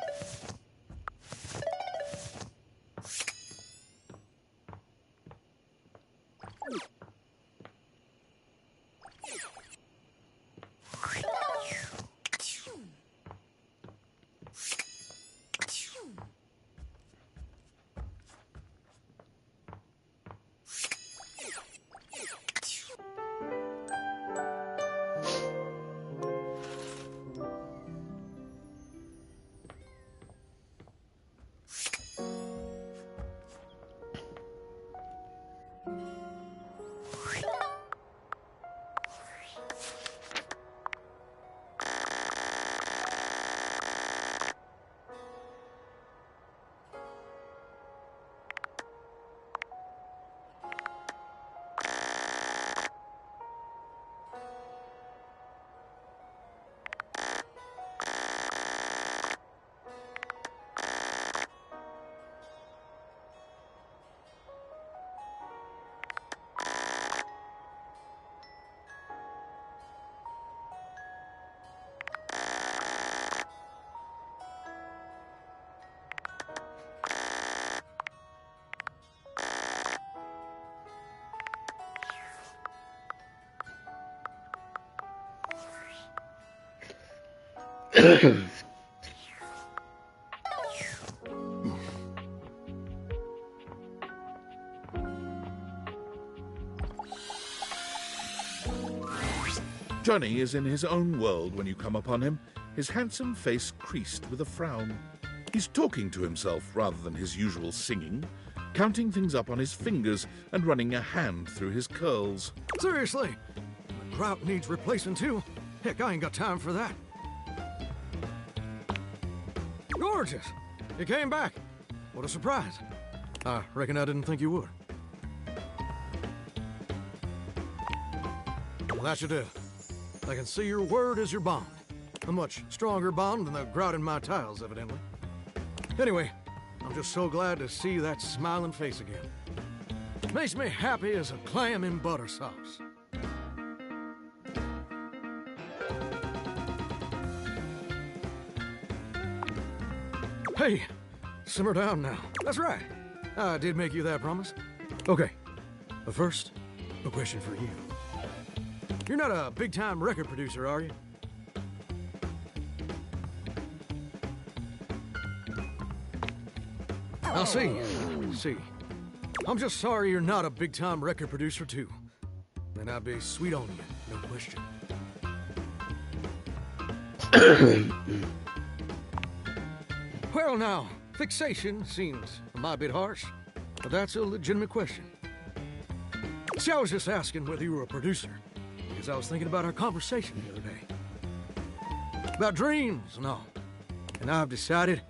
Johnny is in his own world when you come upon him, his handsome face creased with a frown. He's talking to himself rather than his usual singing, counting things up on his fingers and running a hand through his curls. Seriously? The grout needs replacing too? Heck, I ain't got time for that. Gorgeous! You came back. What a surprise. I reckon I didn't think you would. Well, that should do. I can see your word is your bond. A much stronger bond than the grout in my tiles, evidently. Anyway, I'm just so glad to see that smiling face again. Makes me happy as a clam in butter sauce. Hey, simmer down now. That's right. I did make you that promise. Okay, but first, a question for you. You're not a big-time record producer, are you? I'll see. See. I'm just sorry you're not a big-time record producer, too. Then I'd be sweet on you, no question. Well, now, fixation seems a mighty bit harsh, but that's a legitimate question. See, I was just asking whether you were a producer, because I was thinking about our conversation the other day. about dreams and all. And I've decided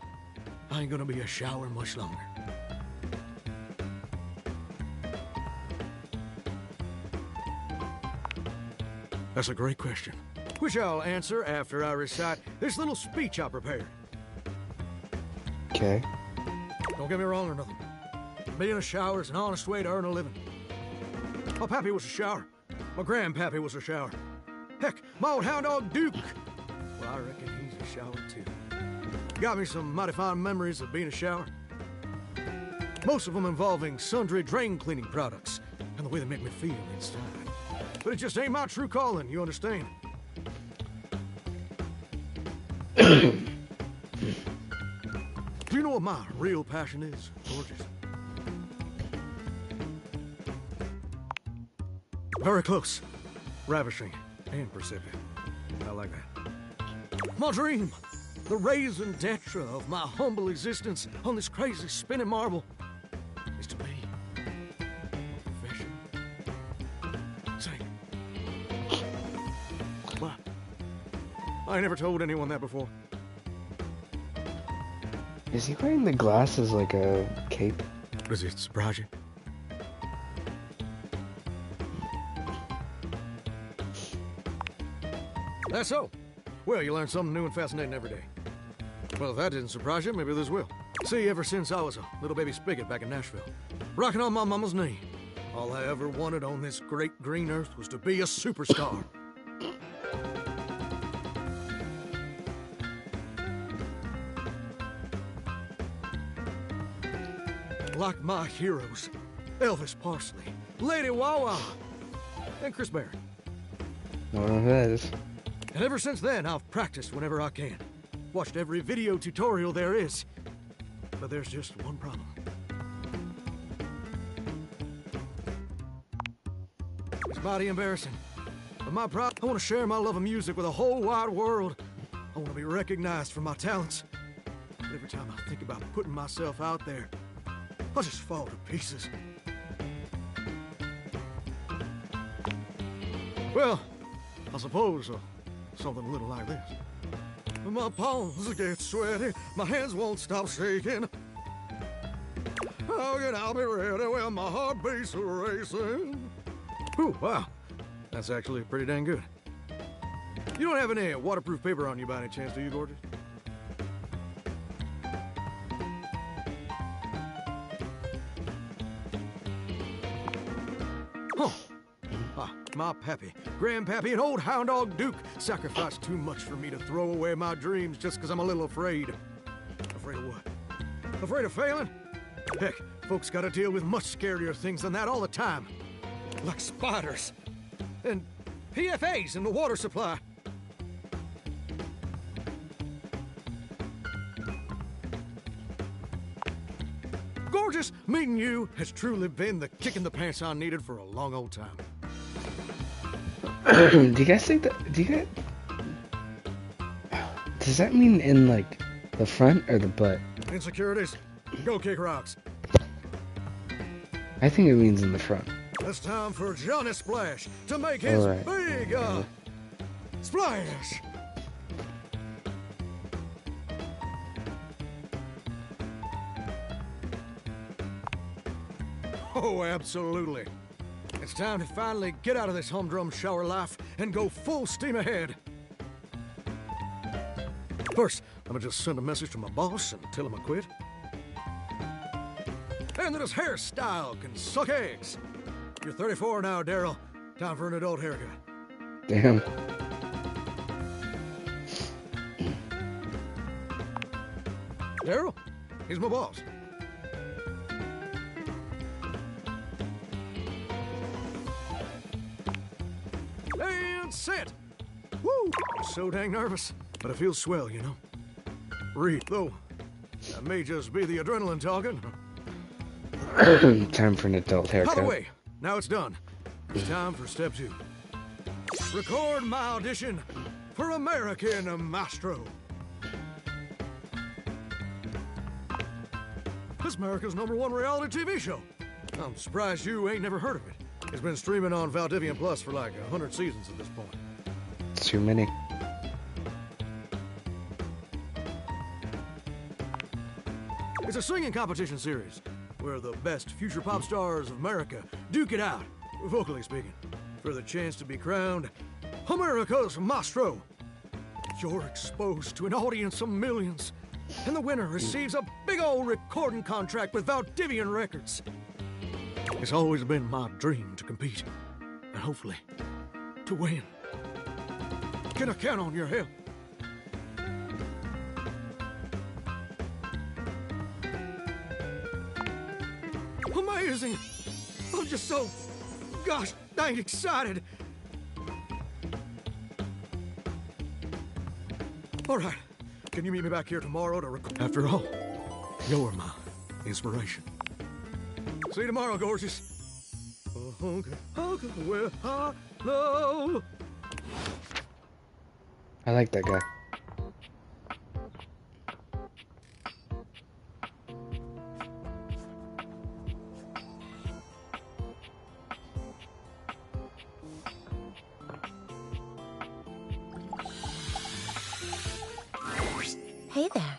I ain't gonna be a shower much longer. That's a great question, which I'll answer after I recite this little speech I prepared. Okay. Don't get me wrong or nothing. Being a shower is an honest way to earn a living. My pappy was a shower. My grandpappy was a shower. Heck, my old hound dog Duke. Well, I reckon he's a shower too. Got me some mighty fine memories of being a shower. Most of them involving sundry drain cleaning products and the way they make me feel inside. But it just ain't my true calling, you understand? Do you know what my real passion is, Gorgeous? Very close, ravishing, and perceptive. I like that. My dream, the raison d'etre of my humble existence on this crazy spinning marble, is to be a professional singer. What? I ain't never told anyone that before. Is he wearing the glasses like a cape? Does it surprise you? That's so. Well, you learn something new and fascinating every day. Well, if that didn't surprise you, maybe this will. See, ever since I was a little baby spigot back in Nashville, rocking on my mama's knee, all I ever wanted on this great green earth was to be a superstar. Like my heroes, Elvis Parsley, Lady Bwaaaam, and Chris Berry. I don't know who that is. And ever since then, I've practiced whenever I can. Watched every video tutorial there is. But there's just one problem. It's mighty embarrassing. But my pride, I want to share my love of music with the whole wide world. I want to be recognized for my talents. But every time I think about putting myself out there, I just fall to pieces. Well, I suppose something a little like this. My palms get sweaty, my hands won't stop shaking. How can I be ready when my heart beats racing? Ooh, wow. That's actually pretty dang good. You don't have any waterproof paper on you by any chance, do you, Gorgeous? Huh. My pappy, grandpappy, and old hound dog Duke sacrificed too much for me to throw away my dreams just because I'm a little afraid. Afraid of what? Afraid of failing? Heck, folks gotta deal with much scarier things than that all the time. Like spiders. And PFAs in the water supply. Gorgeous, meeting you has truly been the kick in the pants I needed for a long old time. Do you guys think that? Does that mean in like the front or the butt? Insecurities, go kick rocks. I think it means in the front. It's time for Johnny Splash to make his Right. big splash. Oh, absolutely. It's time to finally get out of this humdrum shower life and go full steam ahead. First, I'm gonna just send a message to my boss and tell him I quit. And that his hairstyle can suck eggs. You're 34 now, Daryl. Time for an adult haircut. Damn. Daryl, he's my boss. And set. Woo! I'm so dang nervous, but I feel swell, you know. Read, though. That may just be the adrenaline talking. Time for an adult haircut. By the way, now it's done. It's time for step 2. Record my audition for American Maestro. This America's #1 reality TV show. I'm surprised you ain't never heard of it. It's been streaming on Valdivian Plus for like 100 seasons at this point. It's too many. It's a singing competition series where the best future pop stars of America duke it out, vocally speaking, for the chance to be crowned America's Maestro. You're exposed to an audience of millions, and the winner receives a big old recording contract with Valdivian Records. It's always been my dream to compete, and hopefully, to win. Can I count on your help? Amazing! I'm just so, gosh dang excited. All right, can you meet me back here tomorrow to record? After all, you're my inspiration. See you tomorrow, gorgeous. Okay, well, hello. I like that guy. Hey there.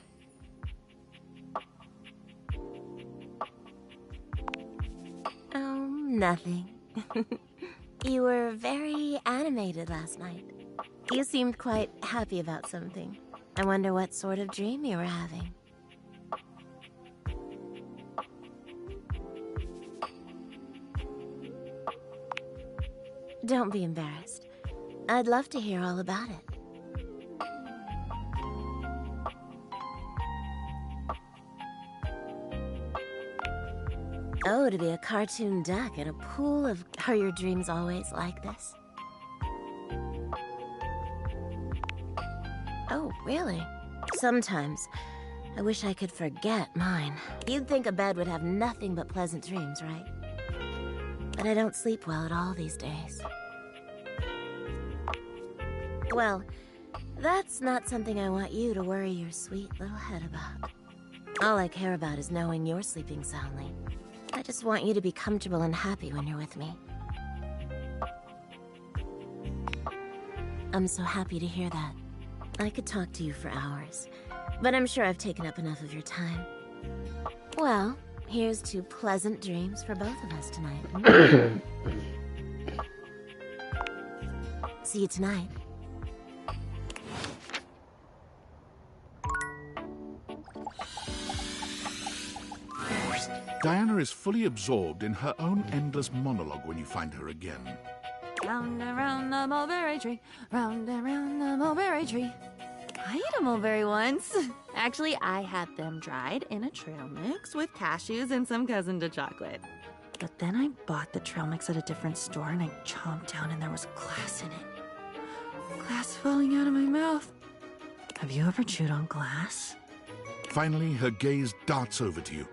Oh, nothing. You were very animated last night. You seemed quite happy about something. I wonder what sort of dream you were having. Don't be embarrassed. I'd love to hear all about it. Oh, to be a cartoon duck in a pool of... Are your dreams always like this? Oh, really? Sometimes. I wish I could forget mine. You'd think a bed would have nothing but pleasant dreams, right? But I don't sleep well at all these days. Well, that's not something I want you to worry your sweet little head about. All I care about is knowing you're sleeping soundly. I just want you to be comfortable and happy when you're with me. I'm so happy to hear that. I could talk to you for hours, but I'm sure I've taken up enough of your time. Well, here's to pleasant dreams for both of us tonight. See you tonight. Diana is fully absorbed in her own endless monologue when you find her again. Round and round the mulberry tree, round and round the mulberry tree. I ate a mulberry once. Actually, I had them dried in a trail mix with cashews and some cousin to chocolate. But then I bought the trail mix at a different store and I chomped down and there was glass in it. Glass falling out of my mouth. Have you ever chewed on glass? Finally, her gaze darts over to you.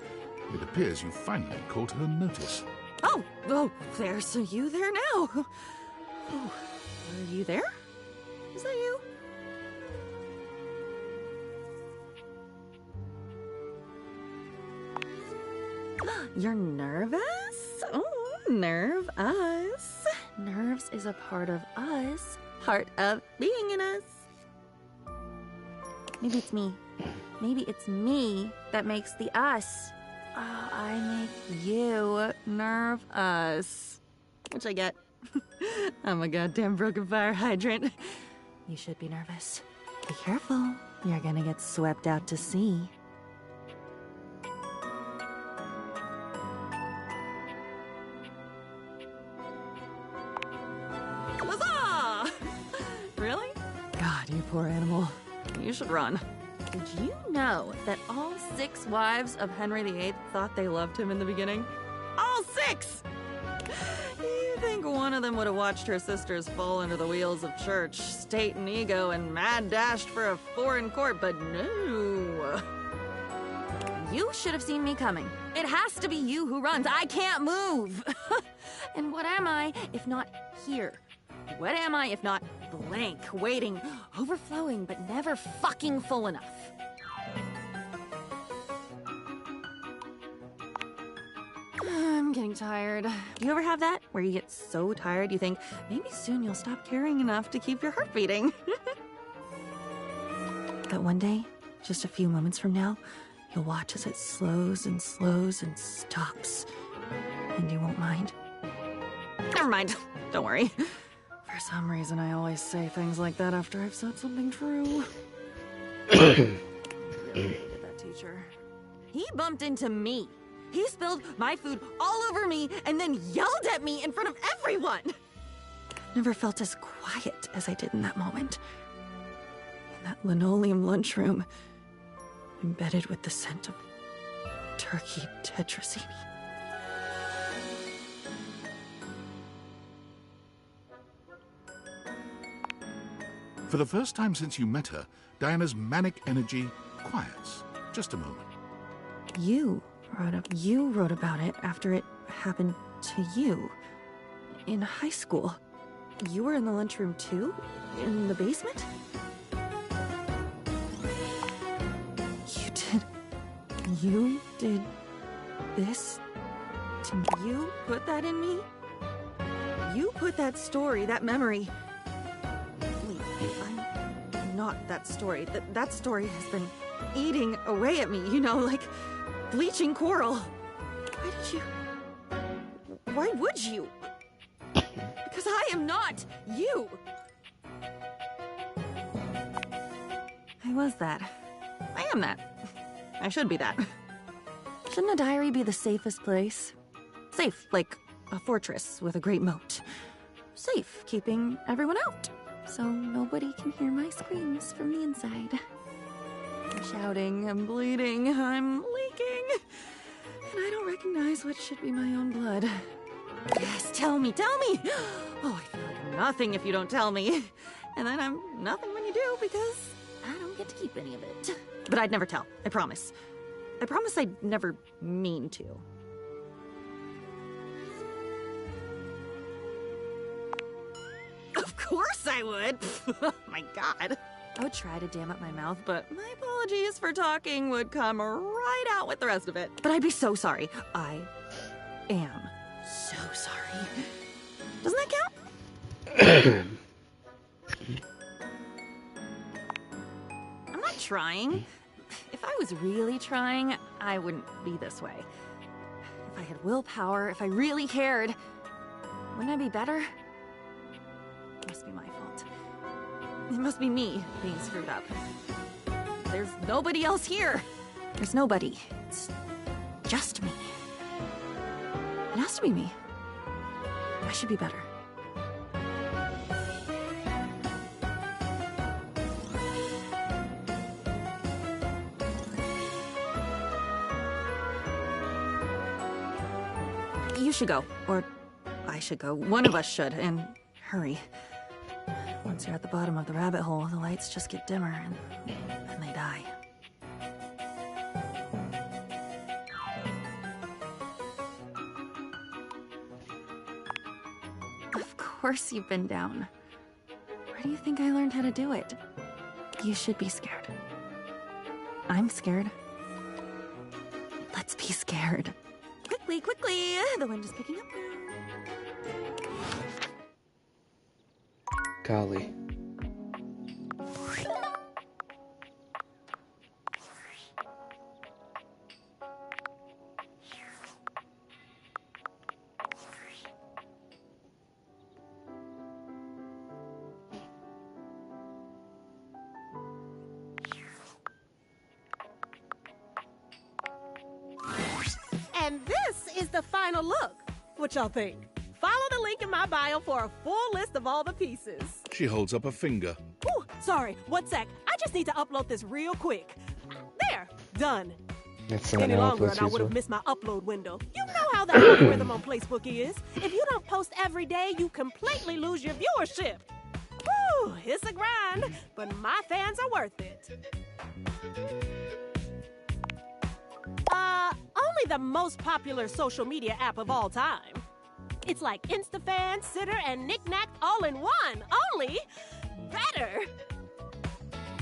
It appears you finally caught her notice. Oh, there's you there now. Oh, are you there? Is that you? You're nervous? Oh, nerve us. Nerves is a part of us. Part of being in us. Maybe it's me. Maybe it's me that makes the us. Oh, I make you nerve us. Which I get. I'm a goddamn broken fire hydrant. You should be nervous. Be careful. You're gonna get swept out to sea. Huzzah! Really? God, you poor animal. You should run. Did you know that all 6 wives of Henry VIII thought they loved him in the beginning? All 6! You think one of them would have watched her sisters fall under the wheels of church, state, and ego, and mad dashed for a foreign court, but no. You should have seen me coming. It has to be you who runs. I can't move. And what am I if not here? What am I if not blank, waiting, overflowing, but never fucking full enough? I'm getting tired. Do you ever have that? Where you get so tired you think, maybe soon you'll stop caring enough to keep your heart beating. But one day, just a few moments from now, You'll watch as it slows and stops. And you won't mind. Never mind. Don't worry. For some reason, I always say things like that after I've said something true. Really hated that teacher. He bumped into me. He spilled my food all over me and then yelled at me in front of everyone. Never felt as quiet as I did in that moment. In that linoleum lunchroom, embedded with the scent of turkey tetrazzini. For the first time since you met her, Diana's manic energy quiets. Just a moment. You wrote about it after it happened to you. In high school. You were in the lunchroom too? In the basement? You did this to me? You put that in me? You put that story, that memory. Wait, I'm not that story. That story has been eating away at me, you know, like bleaching coral. Why would you? Because I am not you. I was that. I am that. I should be that. Shouldn't a diary be the safest place? Safe, like a fortress with a great moat. Safe, keeping everyone out, so nobody can hear my screams from the inside. I'm shouting, I'm bleeding, I'm leaking, and I don't recognize what should be my own blood. Yes, tell me! Oh, I feel like I'm nothing if you don't tell me. And then I'm nothing when you do, because I don't get to keep any of it. But I'd never tell, I promise. I promise I'd never mean to. Of course I would! Oh my god. I would try to dam up my mouth, but my apologies for talking would come right out with the rest of it. But I'd be so sorry. I am so sorry. Doesn't that count? I'm not trying. If I was really trying, I wouldn't be this way. If I had willpower, if I really cared, wouldn't I be better? It must be my fault. It must be me being screwed up. There's nobody else here. There's nobody. It's just me. It has to be me. I should be better. You should go, or I should go. One of us should, and hurry. Once you're at the bottom of the rabbit hole, the lights just get dimmer, and they die. Of course you've been down. Where do you think I learned how to do it? You should be scared. I'm scared. Let's be scared. Quickly! The wind is picking up now. Golly. And this is the final look. What y'all think? Follow the link in my bio for a full list of all the pieces. She holds up a finger. Ooh, sorry, 1 sec. I just need to upload this real quick. There, done. That's Any longer and I would have missed my upload window. You know how the algorithm on Facebook is. If you don't post every day, you completely lose your viewership. Woo, it's a grind, but my fans are worth it. Only the most popular social media app of all time. It's like InstaFan, Sitter, and Knick-Knack all in one. Only better.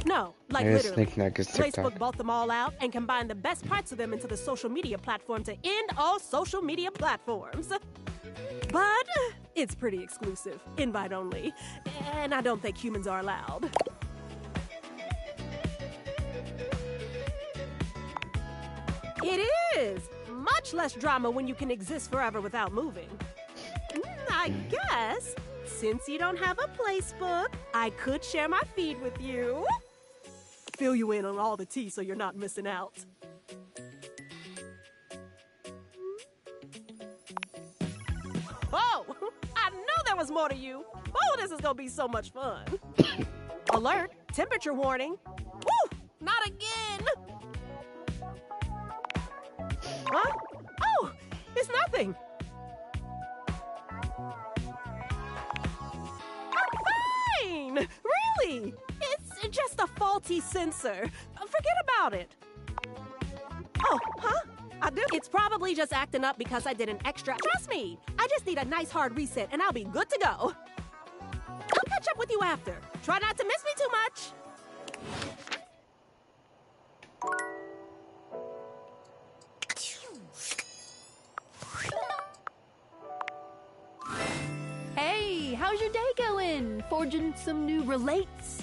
No, like literally. Facebook bought them all out and combined the best parts of them into the social media platform to end all social media platforms. But it's pretty exclusive, invite only, and I don't think humans are allowed. It is! Much less drama when you can exist forever without moving. I guess, since you don't have a place book, I could share my feed with you. Fill you in on all the tea so you're not missing out. Oh, I knew there was more to you. Oh, this is gonna be so much fun. Alert, temperature warning. Woo, not again. Huh? Oh, it's nothing. I'm fine, really. It's just a faulty sensor. Forget about it. Oh, huh? I do. It's probably just acting up because I did an extra. Trust me, I just need a nice hard reset and I'll be good to go. I'll catch up with you after. Try not to miss me too much. Hey, how's your day going? Forging some new relates?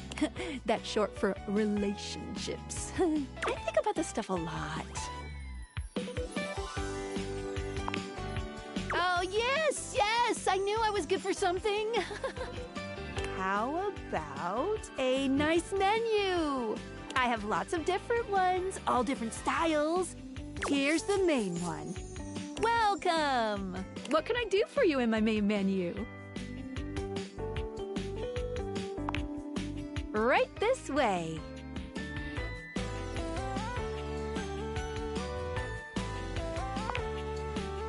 That's short for relationships. I think about this stuff a lot. Oh, yes, yes! I knew I was good for something. How about a nice menu? I have lots of different ones, all different styles. Here's the main one. Welcome! What can I do for you in my main menu? Right this way.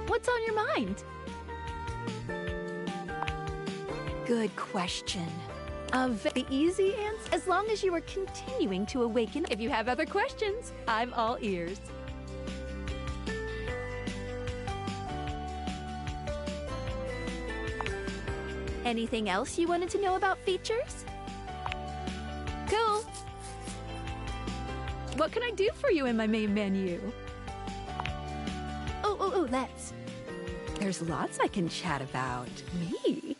What's on your mind? Good question. The easy answer, as long as you are continuing to awaken. If you have other questions, I'm all ears. Anything else you wanted to know about features? Cool. What can I do for you in my main menu? Oh, let's. There's lots I can chat about. Me?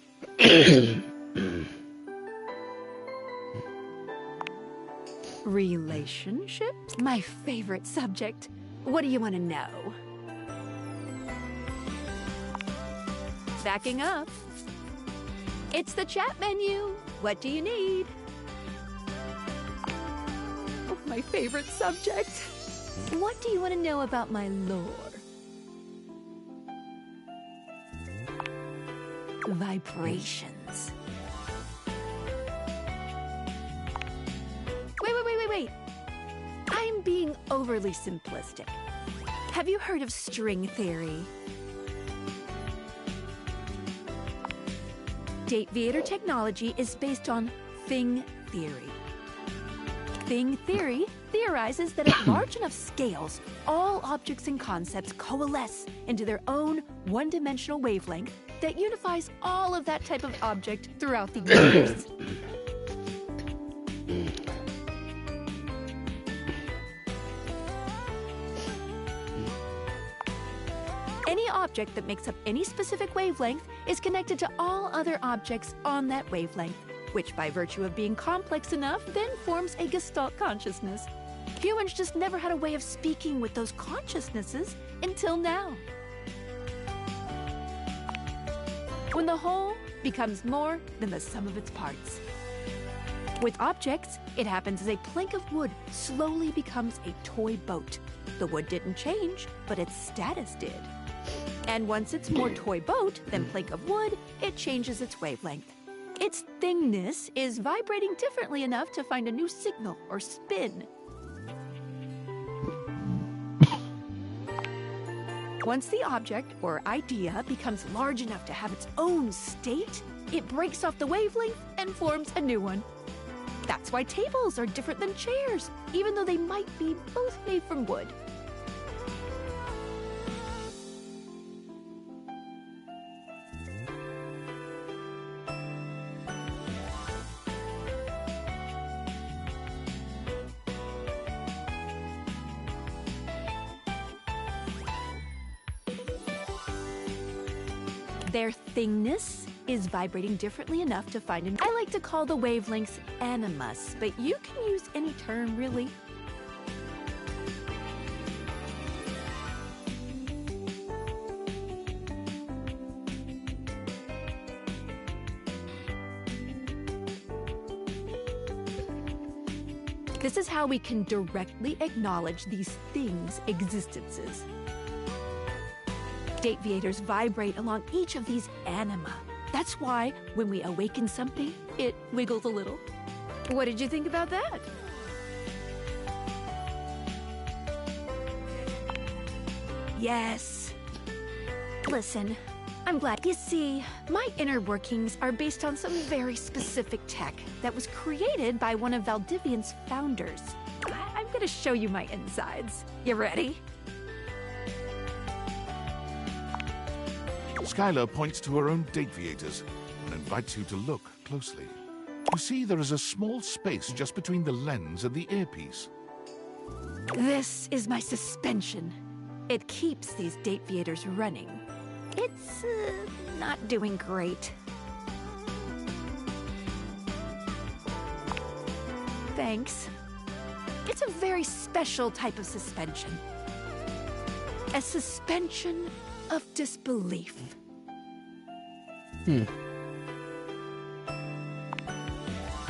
Relationships? My favorite subject. What do you want to know? Backing up. It's the chat menu. What do you need? Oh, my favorite subject. What do you want to know about my lore? Vibrations. Wait. I'm being overly simplistic. Have you heard of string theory? Date Theater technology is based on thing theory. Thing theory theorizes that at large enough scales, all objects and concepts coalesce into their own one-dimensional wavelength that unifies all of that type of object throughout the universe. Any object that makes up any specific wavelength is connected to all other objects on that wavelength, which by virtue of being complex enough then forms a Gestalt consciousness. Humans just never had a way of speaking with those consciousnesses until now. When the whole becomes more than the sum of its parts. With objects, it happens as a plank of wood slowly becomes a toy boat. The wood didn't change, but its status did. And once it's more toy boat than plank of wood, it changes its wavelength. Its thingness is vibrating differently enough to find a new signal or spin. Once the object or idea becomes large enough to have its own state, it breaks off the wavelength and forms a new one. That's why tables are different than chairs, even though they might be both made from wood. Their thingness is vibrating differently enough to find an... I like to call the wavelengths animus, but you can use any term, really. This is how we can directly acknowledge these things' existences. Dateviators vibrate along each of these anima. That's why, when we awaken something, it wiggles a little. What did you think about that? Yes. Listen, I'm glad. You see, my inner workings are based on some very specific tech that was created by one of Valdivian's founders. I'm gonna show you my insides. You ready? Skylar points to her own Dateviators and invites you to look closely. You see there is a small space just between the lens and the earpiece. This is my suspension. It keeps these Dateviators running. It's, not doing great. Thanks. It's a very special type of suspension. A suspension of disbelief.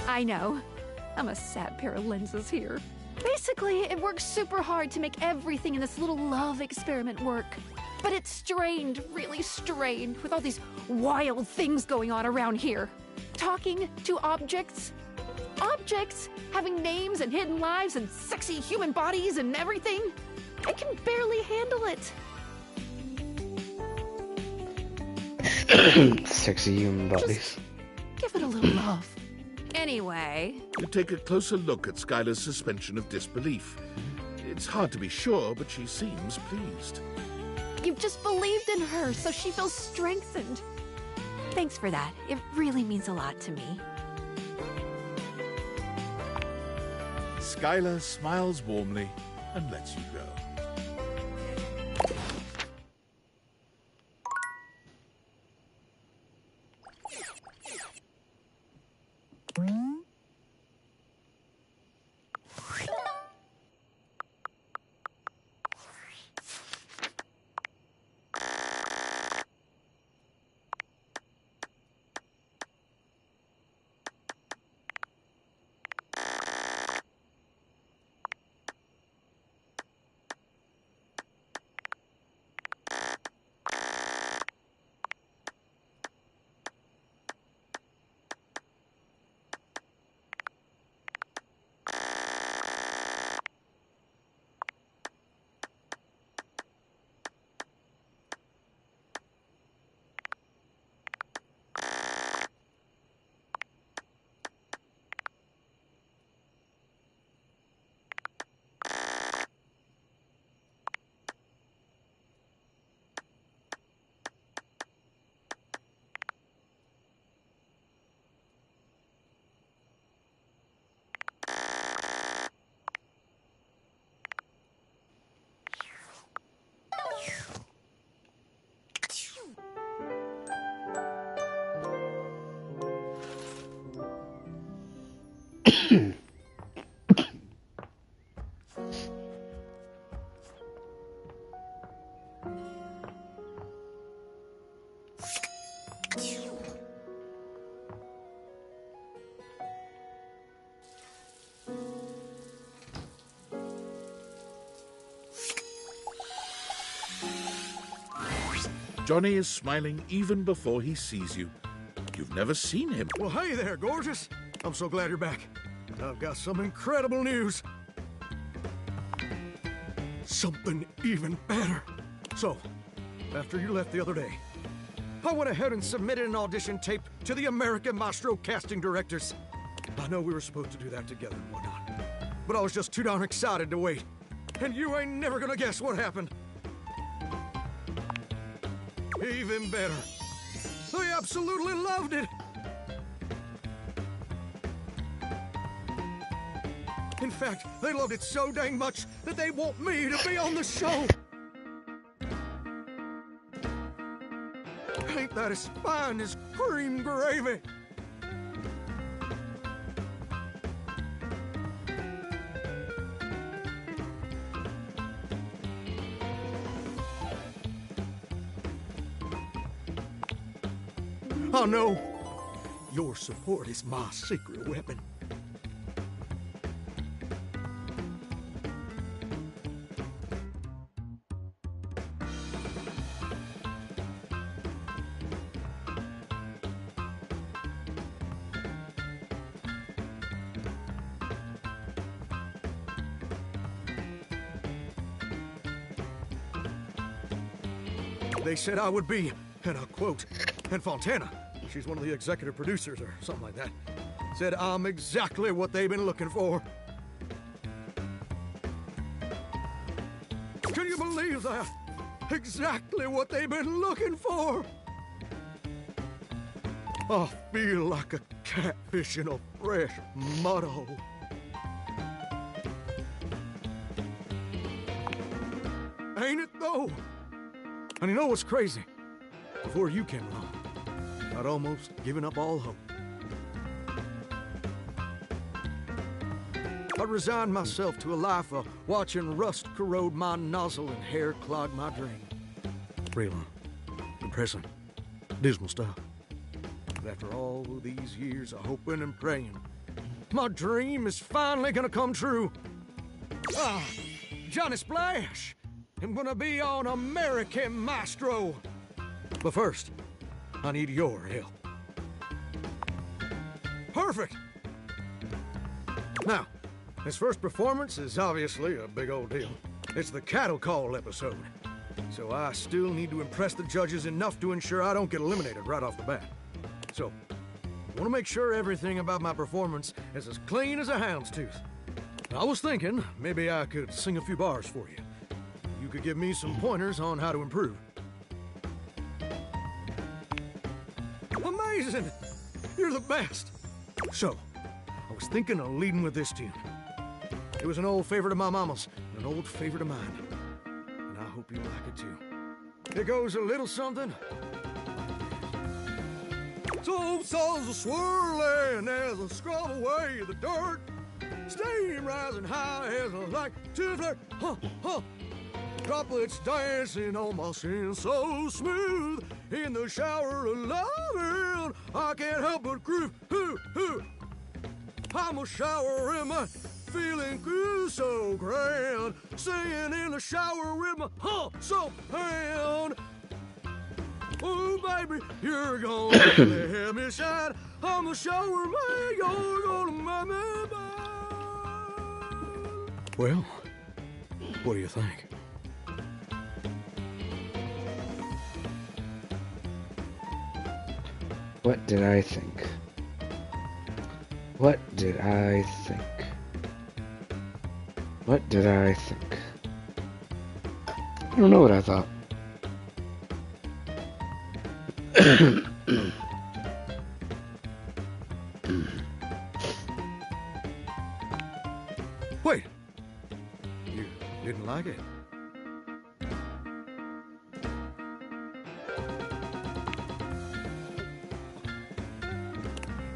I know. I'm a sad pair of lenses here. Basically, it works super hard to make everything in this little love experiment work. But it's strained, really strained, with all these wild things going on around here. Talking to objects. Objects having names and hidden lives and sexy human bodies and everything. I can barely handle it. Sexy human bodies. Give it a little love. Anyway. You take a closer look at Skylar's suspension of disbelief. It's hard to be sure, but she seems pleased. You've just believed in her, so she feels strengthened. Thanks for that. It really means a lot to me. Skylar smiles warmly and lets you go. Johnny is smiling even before he sees you. You've never seen him. Well, hey there, gorgeous. I'm so glad you're back. I've got some incredible news. Something even better. So, after you left the other day, I went ahead and submitted an audition tape to the American Maestro casting directors. I know we were supposed to do that together and whatnot, but I was just too darn excited to wait. And you ain't never gonna guess what happened. Even better. They absolutely loved it. In fact, they loved it so dang much that they want me to be on the show. Ain't that as fine as cream gravy? I know your support is my secret weapon. They said I would be, and I'll quote, and Fontana, she's one of the executive producers or something like that, said I'm exactly what they've been looking for. Can you believe that? Exactly what they've been looking for. I feel like a catfish in a fresh mud hole. Ain't it though? And you know what's crazy? Before you came along, I'd almost given up all hope. I resigned myself to a life of watching rust corrode my nozzle and hair clog my drain. Real depressing, dismal stuff. But after all of these years of hoping and praying, my dream is finally gonna come true. Ah, Johnny Splash! I'm gonna be on American Maestro. But first, I need your help. Perfect! Now, this first performance is obviously a big old deal. It's the cattle call episode. So I still need to impress the judges enough to ensure I don't get eliminated right off the bat. So, I want to make sure everything about my performance is as clean as a hound's tooth. I was thinking maybe I could sing a few bars for you. You could give me some pointers on how to improve. Amazing! You're the best! So, I was thinking of leading with this tune. It was an old favorite of my mama's, and an old favorite of mine. And I hope you like it too. It goes a little something. So souls are swirling as I scrub away the dirt. Steam rising high as I like to flirt. Huh, huh. Droplets dancing on my skin so smooth. In the shower of loving, I can't help but groove. Hoo, hoo. I'm a shower in my feeling good so grand. Singing in the shower with my so hand. Oh, baby, you're gonna let me shine. I'm a shower man, you're gonna make me mine. Well, what do you think? What did I think? What did I think? What did I think? I don't know what I thought. Wait! You didn't like it?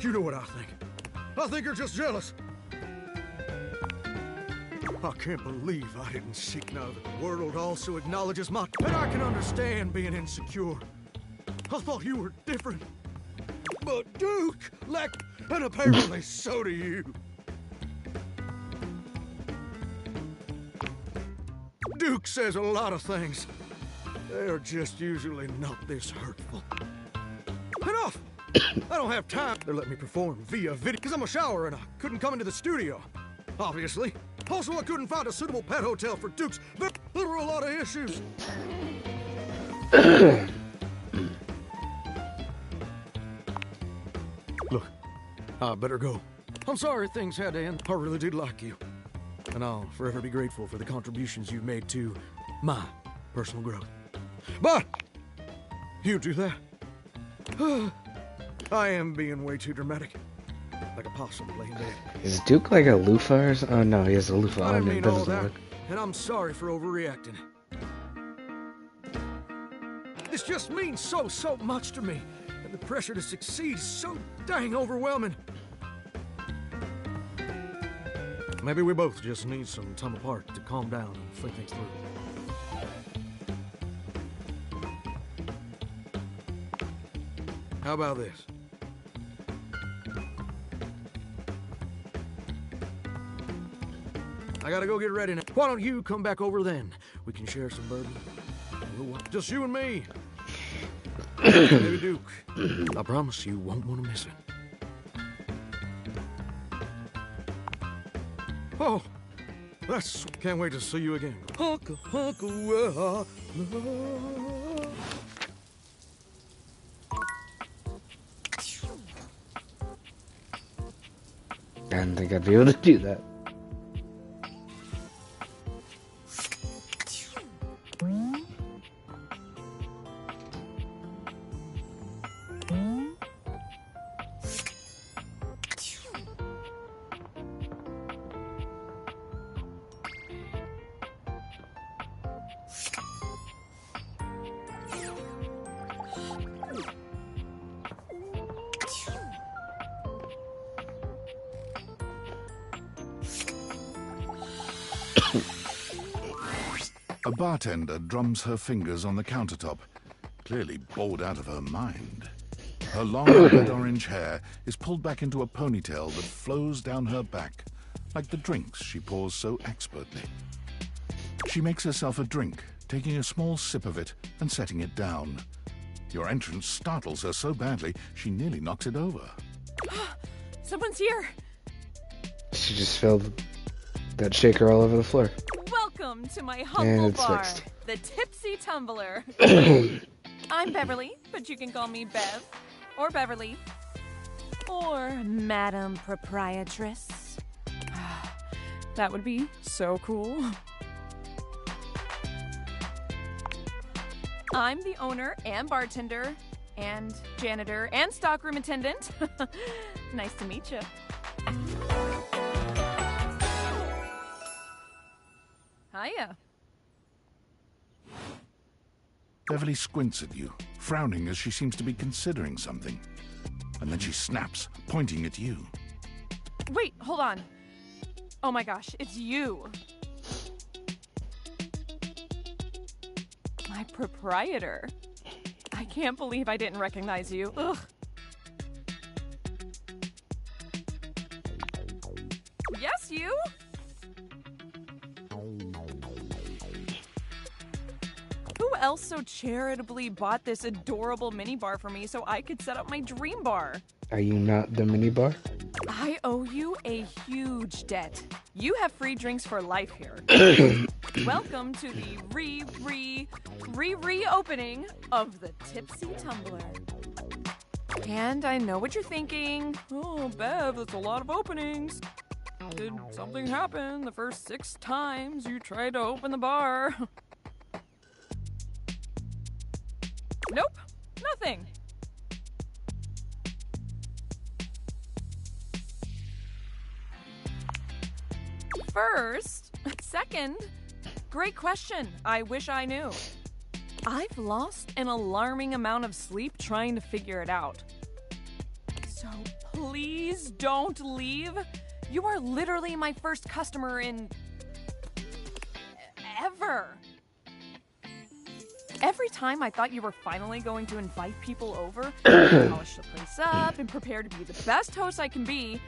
You know what I think. I think you're just jealous. I can't believe I didn't seek now that the world also acknowledges my... And I can understand being insecure. I thought you were different. But Duke lacked, and apparently so do you. Duke says a lot of things. They're just usually not this hurtful. Enough! I don't have time to let me perform via video because I'm a shower and I couldn't come into the studio. Obviously. Also, I couldn't find a suitable pet hotel for Dukes. There were a lot of issues. Look, I better go. I'm sorry things had to end. I really did like you. And I'll forever be grateful for the contributions you've made to my personal growth. But you do that. I am being way too dramatic. Like a possum playing dead. Is Duke like a loofah or something? Oh no, he has a loofah on him. All that, and I'm sorry for overreacting. This just means so much to me. And the pressure to succeed is so dang overwhelming. Maybe we both just need some time apart to calm down and think things through. How about this? I gotta go get ready now. Why don't you come back over then? We can share some bourbon. Just you and me. Maybe Duke. I promise you won't want to miss it. Oh, can't wait to see you again. didn't think I'd be able to do that. A bartender drums her fingers on the countertop, clearly bored out of her mind. Her long red-orange hair is pulled back into a ponytail that flows down her back, like the drinks she pours so expertly. She makes herself a drink, taking a small sip of it and setting it down. Your entrance startles her so badly, she nearly knocks it over. Someone's here. She just spilled that shaker all over the floor. Welcome to my humble bar, fixed. the Tipsy Tumbler. I'm Beverly, but you can call me Bev, or Beverly, or Madam Proprietress. That would be so cool. I'm the owner and bartender and janitor and stockroom attendant. Nice to meet you. Hiya. Beverly squints at you, frowning as she seems to be considering something. And then she snaps, pointing at you. Wait, hold on. Oh my gosh, it's you. My proprietor. I can't believe I didn't recognize you. Ugh. Yes, you? Who else so charitably bought this adorable minibar for me so I could set up my dream bar? Are you not the minibar? I owe you a huge debt. You have free drinks for life here. Welcome to the reopening of the Tipsy Tumbler. And I know what you're thinking. Oh, Bev, that's a lot of openings. Did something happen the first 6 times you tried to open the bar? Nope, nothing. Second, great question. I wish I knew. I've lost an alarming amount of sleep trying to figure it out. So please don't leave. You are literally my first customer in... ever. Every time I thought you were finally going to invite people over, polish the place up, and prepare to be the best host I can be,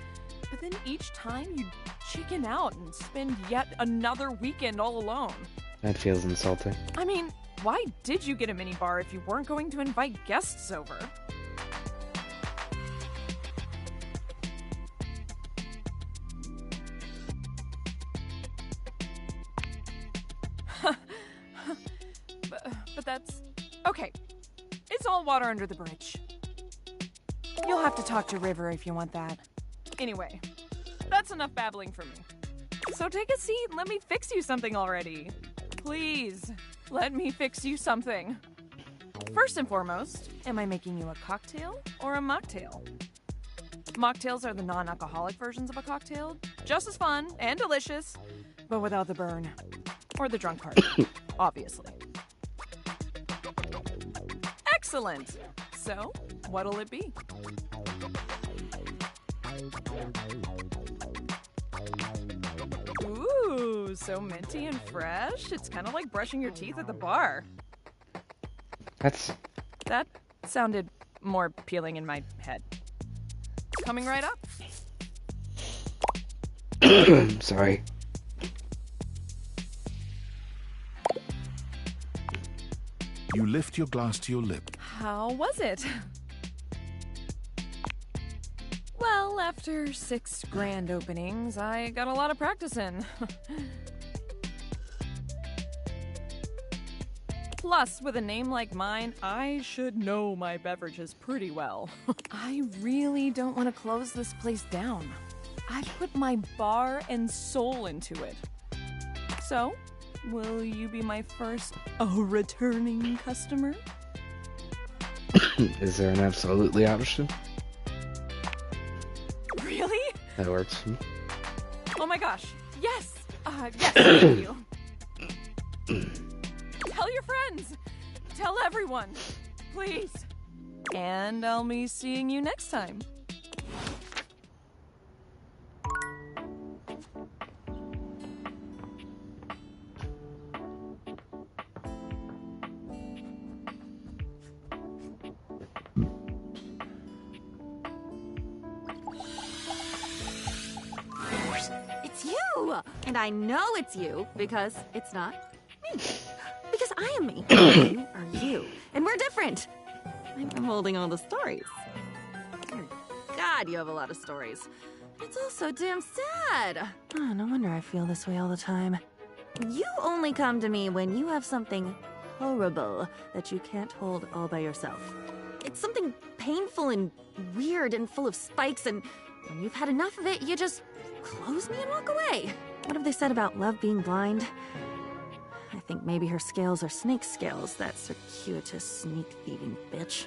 but then each time you chicken out and spend yet another weekend all alone. That feels insulting. I mean, why did you get a minibar if you weren't going to invite guests over? But that's... okay. It's all water under the bridge. You'll have to talk to River if you want that. Anyway, that's enough babbling for me. So take a seat and let me fix you something already. Please, let me fix you something. First and foremost, am I making you a cocktail or a mocktail? Mocktails are the non-alcoholic versions of a cocktail. Just as fun and delicious, but without the burn. Or the drunk part, obviously. Excellent! So, what'll it be? Ooh, so minty and fresh. It's kind of like brushing your teeth at the bar. That sounded more appealing in my head. Coming right up. Sorry. You lift your glass to your lip. How was it? Well, after 6 grand openings, I got a lot of practice in. Plus, with a name like mine, I should know my beverages pretty well. I really don't want to close this place down. I've put my bar and soul into it. So, will you be my first returning customer? Is there an absolutely option? Really? That works for me. Oh my gosh. Yes. Yes, thank you. Tell your friends. Tell everyone. Please. And I'll be seeing you next time. It's you! And I know it's you because it's not me. Because I am me. You are you. And we're different. I'm holding all the stories. Dear God, you have a lot of stories. It's all so damn sad. Oh, no wonder I feel this way all the time. You only come to me when you have something horrible that you can't hold all by yourself. It's something painful and weird and full of spikes, and when you've had enough of it, you just close me and walk away. What have they said about love being blind? I think maybe her scales are snake scales, that circuitous, sneak-thieving bitch.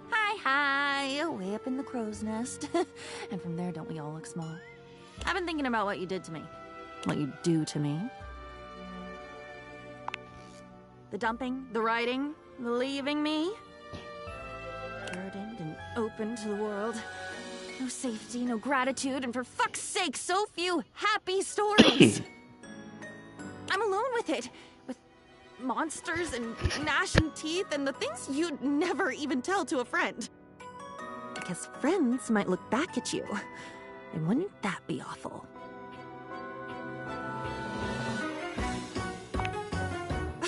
Hi, way up in the crow's nest. And from there, don't we all look small? I've been thinking about what you did to me. What you do to me. The dumping, the writing, the leaving me. Burdened and open to the world. No safety, no gratitude, and for fuck's sake, so few happy stories. I'm alone with it. With monsters and gnashing teeth and the things you'd never even tell to a friend. Because friends might look back at you. And wouldn't that be awful?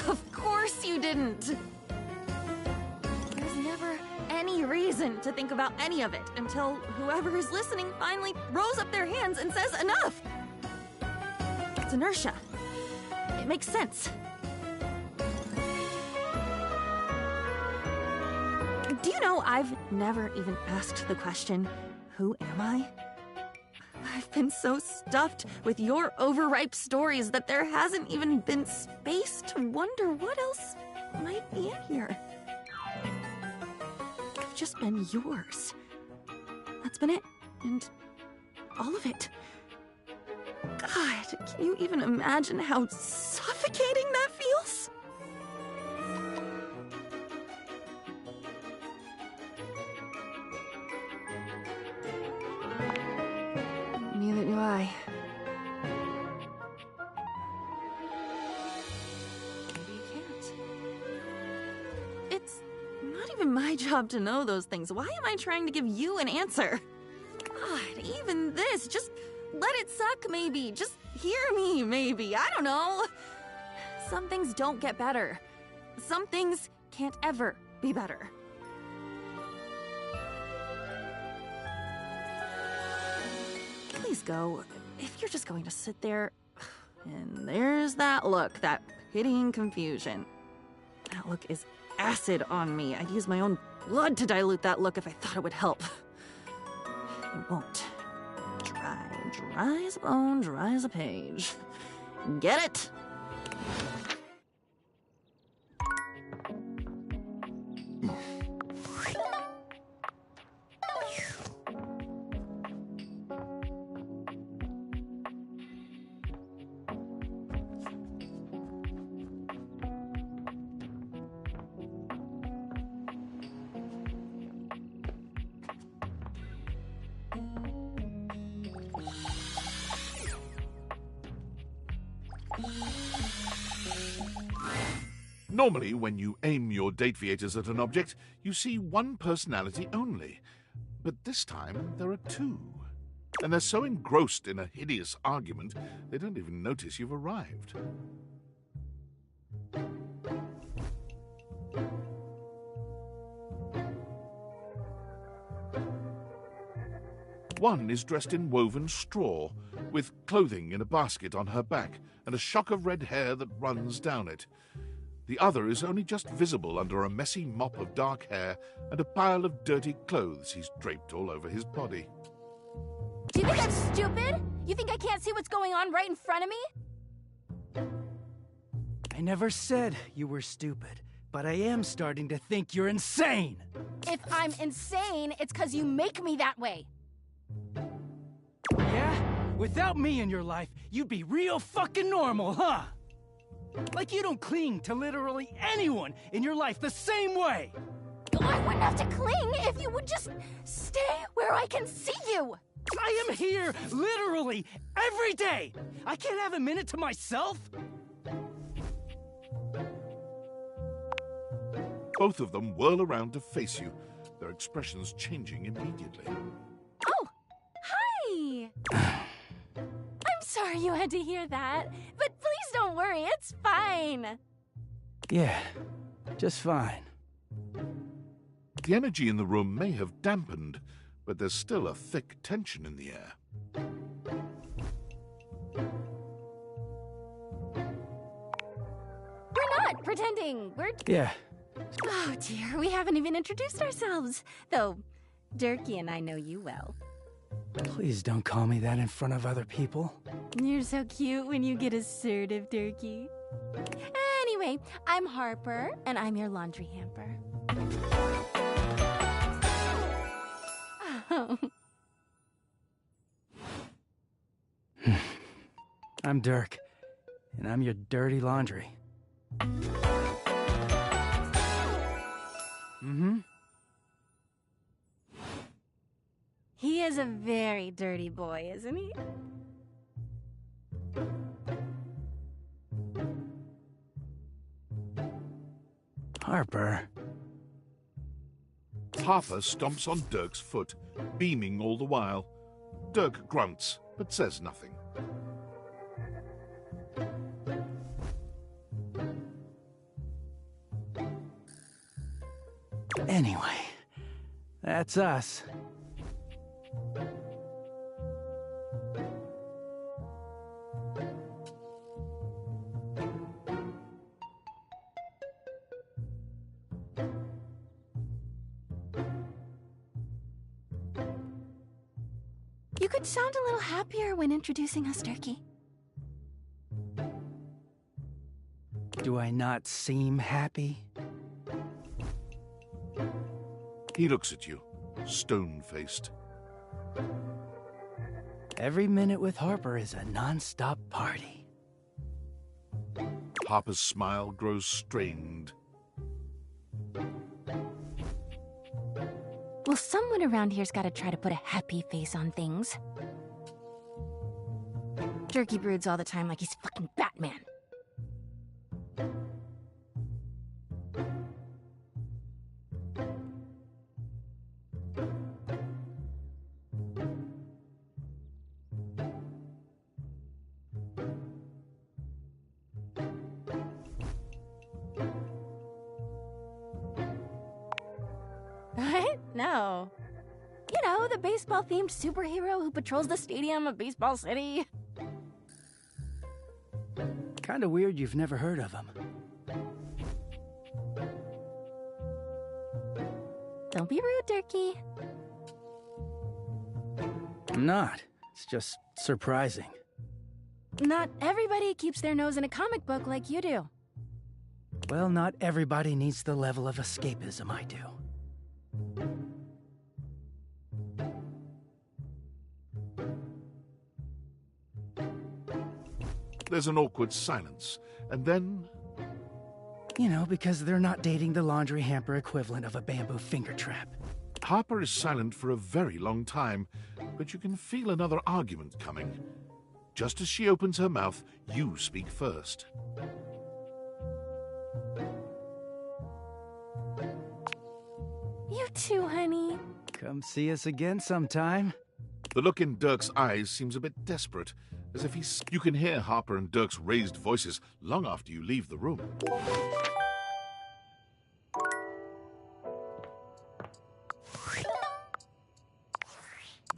Of course you didn't. There's never any reason to think about any of it until whoever is listening finally throws up their hands and says enough. It's inertia. It makes sense. Do you know I've never even asked the question, who am I? I've been so stuffed with your overripe stories that there hasn't even been space to wonder what else might be in here. I've just been yours. That's been it. And all of it. God, can you even imagine how suffocating that feels? Neither do I. Maybe you can't. It's not even my job to know those things. Why am I trying to give you an answer? God, even this, just let it suck, maybe. Just hear me, maybe. I don't know. Some things don't get better. Some things can't ever be better. Please go. If you're just going to sit there... And there's that look, that pitying confusion. That look is acid on me. I'd use my own blood to dilute that look if I thought it would help. It won't. Dry as a bone, dry as a page. Get it? Normally, when you aim your date viators at an object, you see one personality only. But this time, there are two. And they're so engrossed in a hideous argument, they don't even notice you've arrived. One is dressed in woven straw, with clothing in a basket on her back, and a shock of red hair that runs down it. The other is only just visible under a messy mop of dark hair and a pile of dirty clothes he's draped all over his body. Do you think I'm stupid? You think I can't see what's going on right in front of me? I never said you were stupid, but I am starting to think you're insane. If I'm insane, it's because you make me that way. Yeah? Without me in your life, you'd be real fucking normal, huh? Like you don't cling to literally anyone in your life the same way. I wouldn't have to cling if you would just stay where I can see you. I am here literally every day. I can't have a minute to myself. Both of them whirl around to face you, their expressions changing immediately. Oh, hi! I'm sorry you had to hear that, but please don't worry, it's fine. Yeah, just fine. The energy in the room may have dampened, but there's still a thick tension in the air. We're not pretending, we're... Yeah. Oh dear, we haven't even introduced ourselves. Though, Durkee and I know you well. Please don't call me that in front of other people. You're so cute when you get assertive, Durkee. Anyway, I'm Harper, and I'm your laundry hamper. Oh. I'm Dirk, and I'm your dirty laundry. Mm-hmm. He is a very dirty boy, isn't he? Harper. Harper stomps on Dirk's foot, beaming all the while. Dirk grunts, but says nothing. Anyway, that's us. You could sound a little happier when introducing us, Durkee. Do I not seem happy? He looks at you, stone-faced. Every minute with Harper is a non-stop party. Harper's smile grows strained. Well, someone around here's got to try to put a happy face on things. Durkee broods all the time like he's fucking Batman. What? No. You know, the baseball-themed superhero who patrols the stadium of Baseball City. Kinda weird you've never heard of him. Don't be rude, Durkee. I'm not. It's just surprising. Not everybody keeps their nose in a comic book like you do. Well, not everybody needs the level of escapism I do. There's an awkward silence, and then... You know, because they're not dating the laundry hamper equivalent of a bamboo finger trap. Harper is silent for a very long time, but you can feel another argument coming. Just as she opens her mouth, you speak first. You too, honey. Come see us again sometime. The look in Dirk's eyes seems a bit desperate, as if you can hear Harper and Dirk's raised voices long after you leave the room.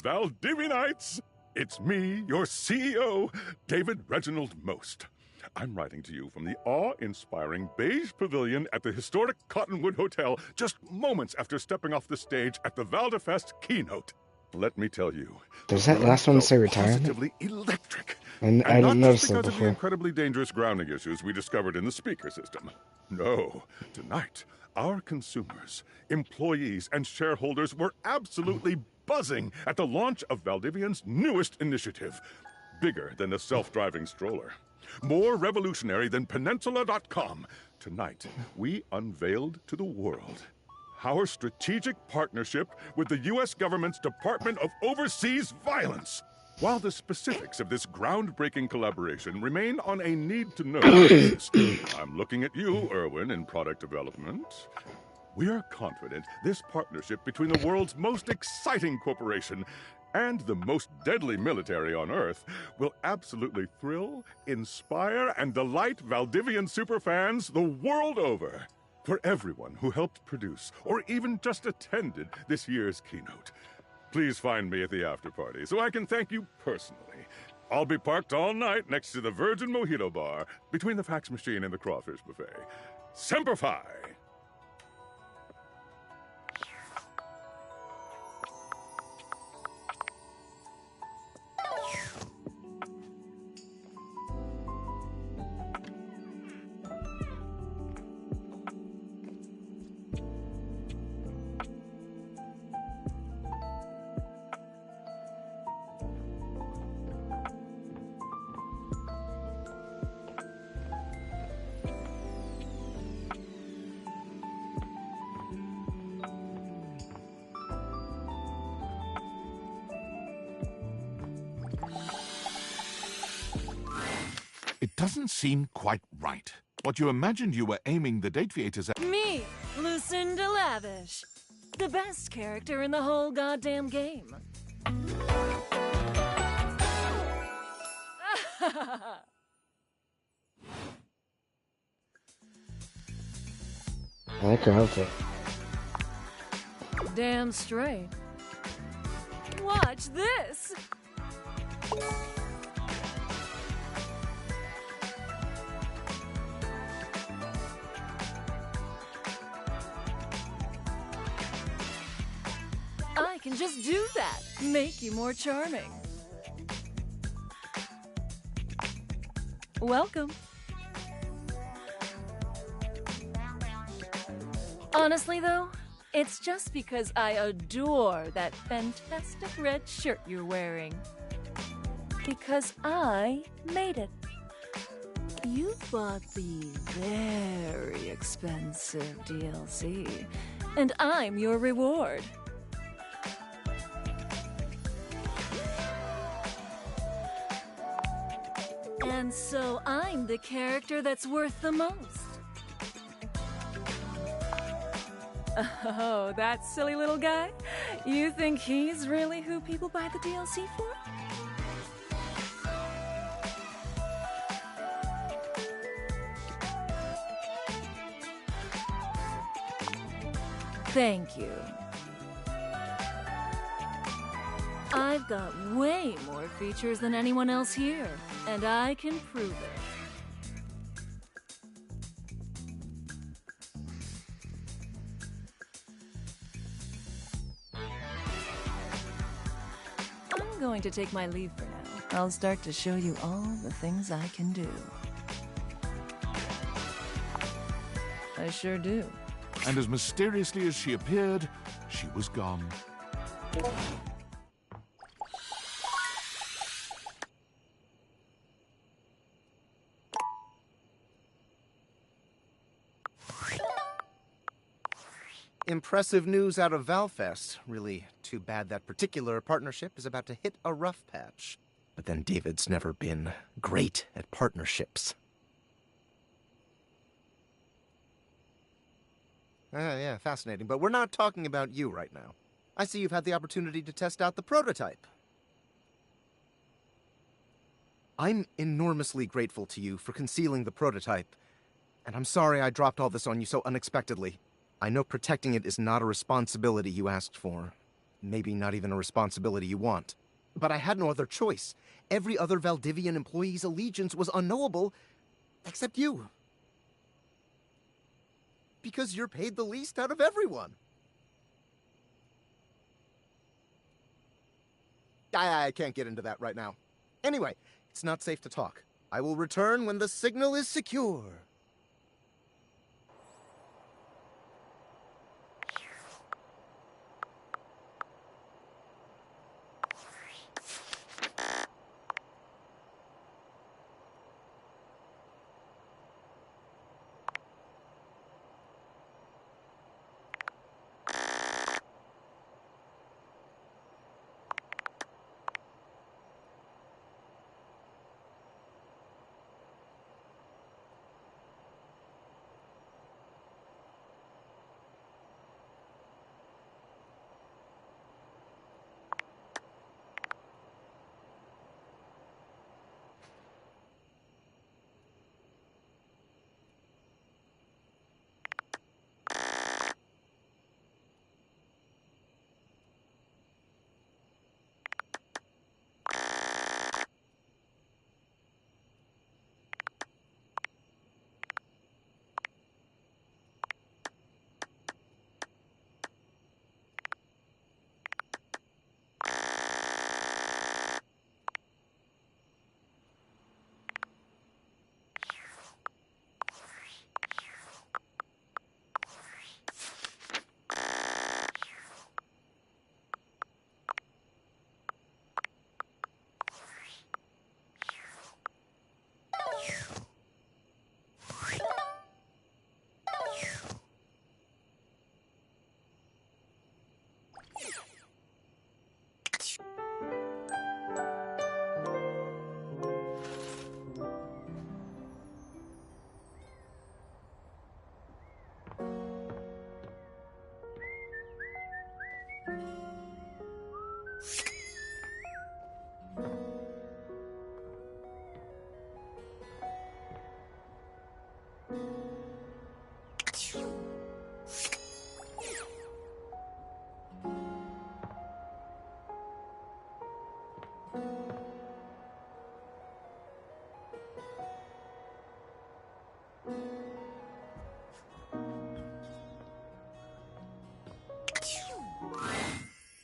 Valdivianites, it's me, your CEO, David Reginald Most. I'm writing to you from the awe-inspiring beige pavilion at the historic Cottonwood Hotel just moments after stepping off the stage at the Valdefest keynote. Let me tell you, Does that last one say retirement? positively electric. And I not didn't just notice that because of the before. incredibly dangerous grounding issues we discovered in the speaker system. No, tonight, our consumers, employees, and shareholders were absolutely buzzing at the launch of Valdivian's newest initiative. Bigger than a self-driving stroller. More revolutionary than Peninsula.com. Tonight, we unveiled to the world our strategic partnership with the U.S. government's Department of Overseas Violence. While the specifics of this groundbreaking collaboration remain on a need-to-know basis, I'm looking at you, Erwin, in product development. We are confident this partnership between the world's most exciting corporation and the most deadly military on Earth will absolutely thrill, inspire, and delight Valdivian superfans the world over. For everyone who helped produce or even just attended this year's keynote, please find me at the after party so I can thank you personally. I'll be parked all night next to the Virgin Mojito Bar between the fax machine and the crawfish buffet. Semper Fi! It doesn't seem quite right. What you imagined you were aiming the date theaters at... Me, Lucinda Lavish. The best character in the whole goddamn game. I like her outfit. Damn straight. Watch this! I can just do that. Make you more charming. Welcome. Honestly, though, it's just because I adore that fantastic red shirt you're wearing. Because I made it. You bought the very expensive DLC, and I'm your reward. And so I'm the character that's worth the most. Oh, that silly little guy? You think he's really who people buy the DLC for? Thank you. I've got way more features than anyone else here, and I can prove it. I'm going to take my leave for now. I'll start to show you all the things I can do. I sure do. And as mysteriously as she appeared, she was gone. Impressive news out of Valfest. Really too bad that particular partnership is about to hit a rough patch. But then David's never been great at partnerships. Yeah, fascinating. But we're not talking about you right now. I see you've had the opportunity to test out the prototype. I'm enormously grateful to you for concealing the prototype. And I'm sorry I dropped all this on you so unexpectedly. I know protecting it is not a responsibility you asked for. Maybe not even a responsibility you want. But I had no other choice. Every other Valdivian employee's allegiance was unknowable Except you. Because you're paid the least out of everyone. I can't get into that right now. Anyway, it's not safe to talk. I will return when the signal is secure.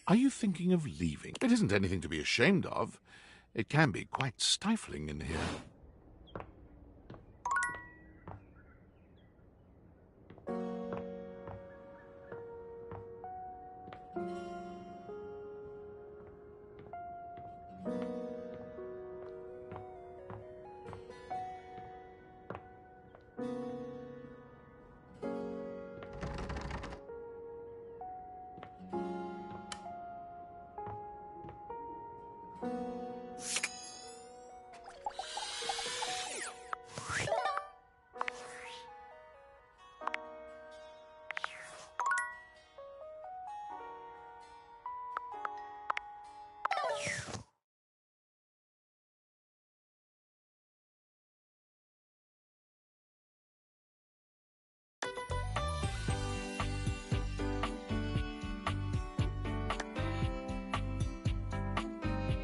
Are you thinking of leaving? It isn't anything to be ashamed of. It can be quite stifling in here.